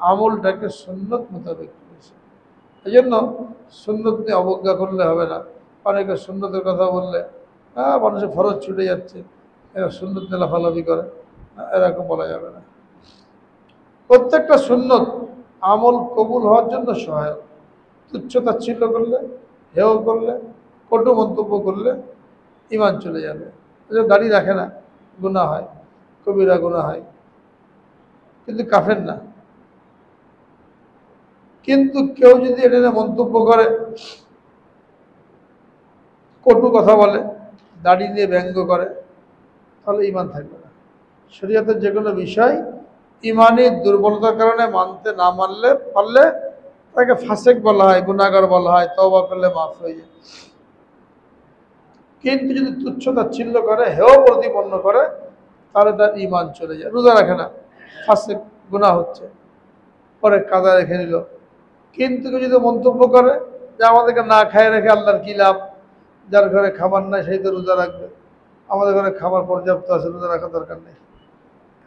আমলটাকে সুন্নত মোতাবেক করেছে। এই জন্য সুন্নত নিয়ে অবজ্ঞা করলে হবে না। অনেকে সুন্নতের কথা বললে মানুষের ফরজ ছুটে যাচ্ছে, এরা সুন্নত নিয়ে লাফালাফি করে, এরকম বলা যাবে না। প্রত্যেকটা সুন্নত আমল কবুল হওয়ার জন্য সহায়ক। তুচ্ছ তাচ্ছিল্য করলে, হেয় করলে, কটু মন্তব্য করলে ঈমান চলে যাবে। দাড়ি রাখে না, গুনাহ হয়, কবিরা গুনাহ হয়, কিন্তু কাফের না। কিন্তু কেউ যদি এটা নিয়ে মন্তব্য করে, কটু কথা বলে, দাড়ি নিয়ে ব্যঙ্গ করে, তাহলে ঈমান থাকবে না। শরীয়তের যে কোনো বিষয় ঈমানের দুর্বলতার কারণে মানতে না পারলে তাকে ফাসেক বলা হয়, গুনাহগার বলা হয়, তওবা করলে মাফ হয়ে যায়। কিন্তু যদি তুচ্ছ তাচ্ছিল্য করে, হেয় প্রতিপন্ন করে, তাহলে তার ঈমান চলে যায়। রোজা রাখে না, ফাসেক, গুনাহ হচ্ছে, পরে কাজা রেখে নিল। কিন্তু কেউ যদি মন্তব্য করে যে আমাদেরকে না খায় রেখে আল্লাহর কি লাভ, যার ঘরে খাবার নাই সেই তো রোজা রাখবে, আমাদের ঘরে খাবার পর্যাপ্ত আছে, রোজা রাখার দরকার নেই,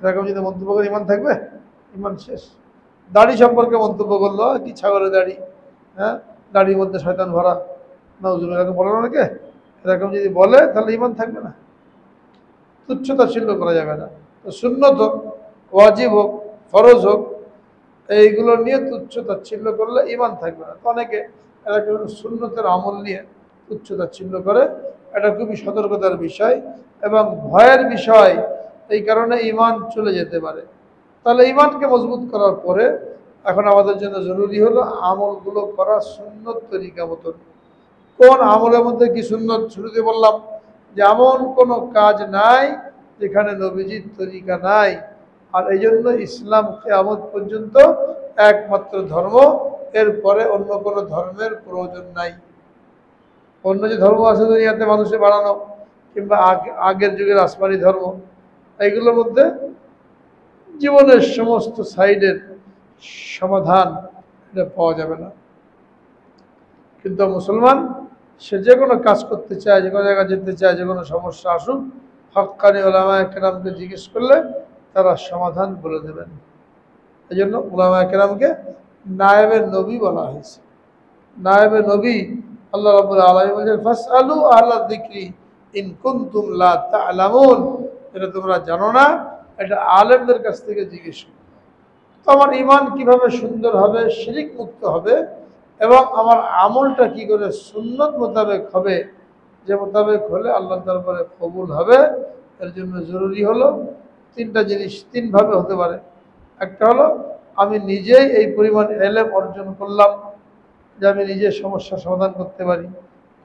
এরকম যদি মন্তব্য করে ঈমান থাকবে? ঈমান শেষ। দাড়ি সম্পর্কে মন্তব্য করলো, কি ছাগলের দাড়ি, হ্যাঁ, দাড়ির মধ্যে শয়তান ভরা, নাউজুবিল্লাহ, এরকম বলে অনেকে, এরকম যদি বলে তাহলে ঈমান থাকবে না, তুচ্ছতাচ্ছিল্য করা যাবে না। তো সুন্নত হোক, ওয়াজিব হোক, ফরজ হোক, এইগুলো নিয়ে তুচ্ছতাচ্ছিল্য করলে ঈমান থাকবে না। তো অনেকে এরকম সুন্নতের আমল নিয়ে তুচ্ছতাচ্ছিল্য করে, এটা খুবই সতর্কতার বিষয় এবং ভয়ের বিষয়। এই কারণে ঈমান চলে যেতে পারে। তাহলে ঈমানকে মজবুত করার পরে এখন আমাদের জন্য জরুরি হলো আমলগুলো করা সুন্নত তরিকা মতন। কোন আমলের মধ্যে কি সুন্নত? শুরুতে বললাম যে এমন কোনো কাজ নাই যেখানে নবীজির তরিকা নাই। আর এই জন্য ইসলাম কিয়ামত পর্যন্ত একমাত্র ধর্ম, এরপরে অন্য কোনো ধর্মের প্রয়োজন নাই। অন্য যে ধর্ম আছে দুনিয়াতে মানুষে বানানো কিংবা আগের যুগের আসমানি ধর্ম, এইগুলোর মধ্যে জীবনের সমস্ত সাইডের সমাধান এটা পাওয়া যাবে না। কিন্তু মুসলমান সে যে কোনো কাজ করতে চায়, যে কোনো জায়গায় যেতে চায়, যে কোনো সমস্যা আসুক, হক্কানি ওলামায়ে কেরামকে জিজ্ঞেস করলে তারা সমাধান বলে দেবেন। এই জন্য ওলামায়ে কেরামকে নায়েবে নবী বলা হয়েছে। নায়েবে নবী আল্লাহ রাব্বুল আলামিন বলেন ফাসআলু আহলা যিকরি ইন কুনতুম লা তা'লামুন, এটা তোমরা জানো না, এটা আলেমদের কাছ থেকে জিজ্ঞেস করো। তো আমার ঈমান কিভাবে সুন্দর হবে, শিরিক মুক্ত হবে, এবং আমার আমলটা কি করে সুন্নত মোতাবেক হবে, যে মোতাবেক হলে আল্লাহর দরবারে কবুল হবে, এর জন্য জরুরি হলো তিনটা জিনিস। তিনভাবে হতে পারে। একটা হলো আমি নিজেই এই পরিমাণ এলেম অর্জন করলাম যে আমি নিজে সমস্যার সমাধান করতে পারি,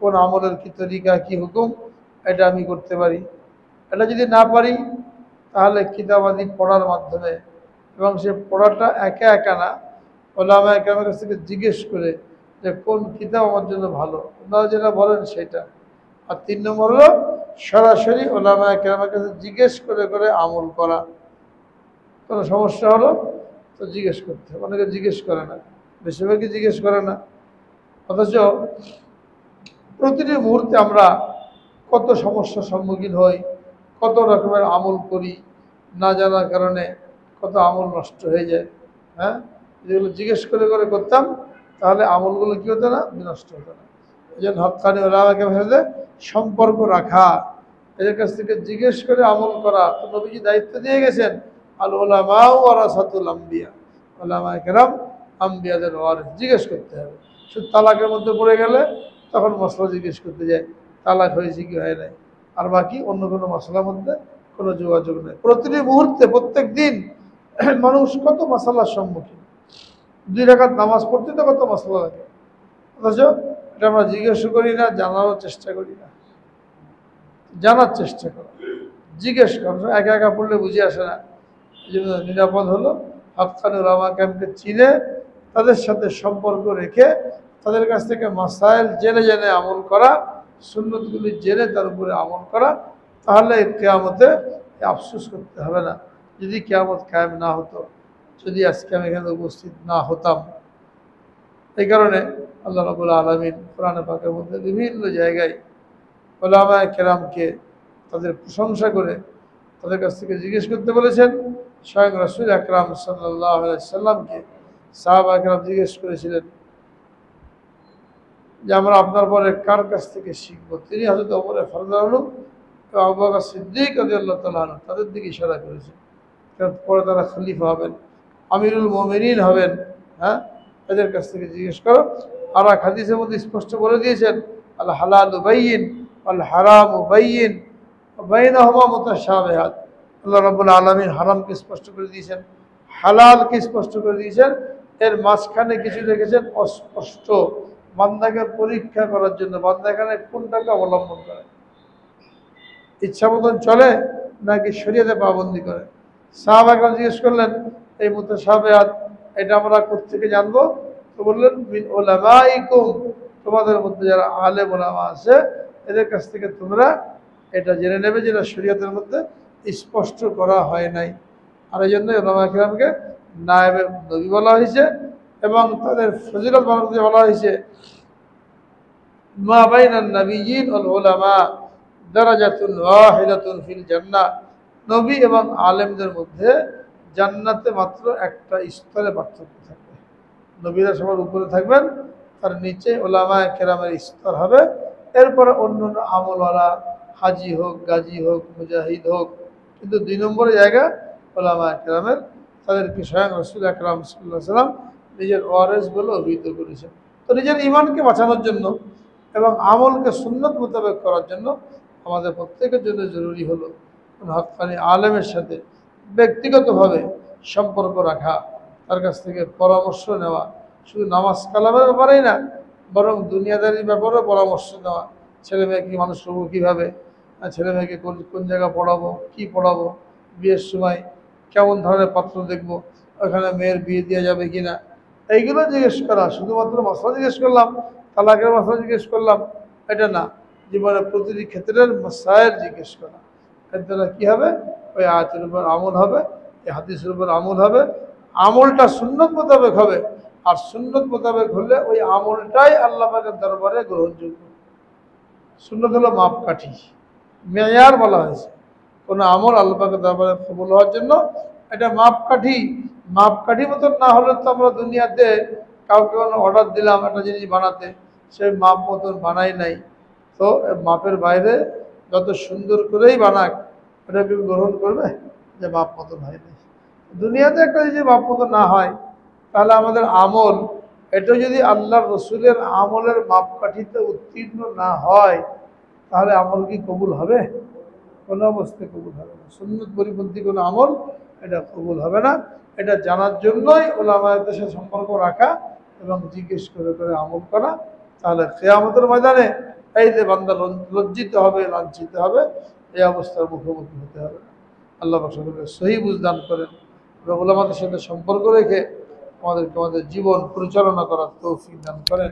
কোন আমলের কি তরিকা, কি হুকুম, এটা আমি করতে পারি। এটা যদি না পারি তাহলে কিতাবাদি পড়ার মাধ্যমে, এবং সে পড়াটা একা একা না, ওলামায়ে কেরামের কাছ থেকে জিজ্ঞেস করে যে কোন কিতাব আমার জন্য ভালো, ওনারা যেটা বলেন সেটা। আর 3 নম্বর হলো সরাসরি ওলামায়ে কেরামের কাছে জিজ্ঞেস করে করে আমল করা। কোনো সমস্যা হলো তো জিজ্ঞেস করতে হবে। অনেকে জিজ্ঞেস করে না, বেশিরভাগই জিজ্ঞেস করে না। অথচ প্রতিটি মুহূর্তে আমরা কত সমস্যার সম্মুখীন হই, কত রকমের আমল করি, না জানার কারণে কত আমল নষ্ট হয়ে যায়। হ্যাঁ, যেগুলো জিজ্ঞেস করে করে করতাম তাহলে আমলগুলো কি হতো না, নষ্ট হতো না। এই জন্য হক্কানি ওলামাকে সাথে সম্পর্ক রাখা, এদের কাছ থেকে জিজ্ঞেস করে আমল করা। তো নবীজি দায়িত্ব দিয়ে গেছেন আল উলামা ওয়ারাসাতুল আম্বিয়া, ওলামায়ে কেরাম আম্বিয়াদের ওয়ারিস। জিজ্ঞেস করতে হবে। শুধু তালাকের মধ্যে পড়ে গেলে তখন মশলা জিজ্ঞেস করতে যায়, তালাক হয়েছে কি হয় নাই, আর বাকি অন্য কোনো মশলার মধ্যে কোনো যোগাযোগ নেই। প্রতিটি মুহূর্তে প্রত্যেক দিন মানুষ কত মশলার সম্মুখীন। 2 রাকাত নামাজ পড়তে তো কত মশলা লাগে, অথচ এটা আমরা জিজ্ঞেস করি না, জানারও চেষ্টা করি না। জানার চেষ্টা করো, জিজ্ঞেস করো। একা একা পড়লে বুঝে আসে না। এই জন্য নিরাপদ হলো হক্কানি ওলামা কেরামকে চিনে, তাদের সাথে সম্পর্ক রেখে, তাদের কাছ থেকে মাসাইল জেনে জেনে আমল করা, সুন্নতগুলি জেনে তার উপরে আমল করা। তাহলে কিয়ামতে আফসোস করতে হবে না। যদি কিয়ামত কায়েম না হতো, যদি আজকে আমি এখানে উপস্থিত না হতাম। এই কারণে আল্লাহ রাব্বুল আলামিন কোরআনে পাকের মধ্যে বিভিন্ন জায়গায় ওলামায়ে কেরামকে তাদের প্রশংসা করে তাদের কাছ থেকে জিজ্ঞেস করতে বলেছেন। স্বয়ং রাসূল আকরাম সাল্লাল্লাহু আলাইহি সাল্লামকে সাহাবা কেরাম জিজ্ঞেস করেছিলেন যে আমরা আপনার পরে কার কাছ থেকে শিখব। তিনি হযরত ওমর ফারুক এবং আবু বকর সিদ্দিক রাদিয়াল্লাহু তাআলা আনহু তাদের দিকে ইশারা করেছেন। পরে তারা খলিফা হবেন, আমিরুল মুমিনিন হবেন। হ্যাঁ, এদের কাছ থেকে জিজ্ঞেস করো। আর এক হাদিসের মধ্যে স্পষ্ট বলে দিয়েছেন আল হালালু বাইয়িন ওয়াল হারামু বাইয়িন ওয়া বাইনাহুমা মুতাশাবিহাত। আল্লাহ রাব্বুল আলামিন হারামকে স্পষ্ট করে দিয়েছেন, হালালকে স্পষ্ট করে দিয়েছেন, এর মাঝখানে কিছু রেখেছেন অস্পষ্ট, বান্দাকে পরীক্ষা করার জন্য। বান্দা এখানে কোনটাকে অবলম্বন করে, ইচ্ছা মতন চলে নাকি শরীয়তে পাবন্দি করে। সাহাবাগণ জিজ্ঞেস করলেন এই মুতাশাবিহাত এটা আমরা কোত্থেকে জানবো? তো বললেন মিন উলামাইকুম, তোমাদের মধ্যে যারা আলেম ওলামা আছে এদের কাছ থেকে তোমরা এটা জেনে নেবে যেটা শরীয়তের মধ্যে স্পষ্ট করা হয় নাই। আর এই জন্য ওলামায়ে কেরামকে নায়েবে নবী বলা হয়েছে, এবং তাদের ফজিলত বলা হয়েছে মা বাইনান নাবিয়্যিন ওয়াল উলামা দারাজাতুন ওয়াহিদাতুন ফিল জান্নাহ। নবী এবং আলেমদের মধ্যে জান্নাতে মাত্র একটা স্তরে পার্থক্য থাকবে। নবীরা সবার উপরে থাকবেন, তার নিচে ওলামায়ে কেরামের স্তর হবে। এরপরে অন্য অন্য আমলওয়ালা, হাজি হোক, গাজী হোক, মুজাহিদ হোক, কিন্তু 2 নম্বরে জায়গা ওলামায়ে কেরামের। তাদেরকে স্বয়ং রাসূল আকরাম সাল্লাল্লাহু আলাইহি ওয়াসাল্লাম নিজের ওয়ারেস বলে অভিহিত করেছেন। তো নিজের ঈমানকে বাঁচানোর জন্য এবং আমলকে সুন্নত মোতাবেক করার জন্য আমাদের প্রত্যেকের জন্য জরুরি হলো হক্কানি আলেমের সাথে ব্যক্তিগতভাবে সম্পর্ক রাখা, তার কাছ থেকে পরামর্শ নেওয়া। শুধু নামাজ কালামের ব্যাপারেই না, বরং দুনিয়াদারির ব্যাপারেও পরামর্শ নেওয়া। ছেলে মেয়েকে মানুষ করবো কীভাবে, ছেলে মেয়েকে কোন কোন জায়গা পড়াবো, কি পড়াবো, বিয়ের সময় কেমন ধরনের পাত্র দেখবো, ওখানে মেয়ের বিয়ে দেওয়া যাবে কি না, এইগুলো জিজ্ঞেস করা। শুধুমাত্র মশলা জিজ্ঞেস করলাম, তালাকের মশলা জিজ্ঞেস করলাম, এটা না। জীবনের প্রতিটি ক্ষেত্রের মাসায়েল জিজ্ঞেস করা। এর দ্বারা কী হবে? ওই আয়াতের উপর আমল হবে, এই হাদিসের উপর আমল হবে। আমলটা সুন্নত মোতাবেক হবে, আর সুন্নত মোতাবেক হলে ওই আমলটাই আল্লাহ পাকের দরবারে গ্রহণযোগ্য। সুন্নত হলো মাপকাঠি, মেয়ার বলা হয়েছে। কোনো আমল আল্লাহ পাকের দরবারে কবুল হওয়ার জন্য এটা মাপকাঠি। মাপকাঠি মতন না হলে তো আমরা দুনিয়াতে কাউকে কোনো অর্ডার দিলাম একটা জিনিস বানাতে, সে মাপ মতন বানাই নাই, তো মাপের বাইরে যত সুন্দর করেই বানাক, এটা কেউ গ্রহণ করবে যে মাপ মতন হয় নাই? দুনিয়াতে একটা যদি মাপ মতন না হয়, তাহলে আমাদের আমল এটা যদি আল্লাহ রসুলের আমলের মাপকাঠিতে উত্তীর্ণ না হয়, তাহলে আমল কি কবুল হবে? কোনো অবস্থায় কবুল হবে না। সুন্নত পরিপন্থী কোনো আমল এটা কবুল হবে না। এটা জানার জন্যই ওলামাদের সাথে সম্পর্ক রাখা এবং জিজ্ঞেস করে করে আমল করা। তাহলে কিয়ামতের ময়দানে এই যে বান্দা লজ্জিত হবে, লাঞ্ছিত হবে, এই অবস্থার মুখোমুখি হতে হবে। আল্লাহ পাক সকলকে সহি বুঝদান করেন। ওলামাদের সাথে সম্পর্ক রেখে আমাদের জীবন পরিচালনা করার তৌফিক দান করেন।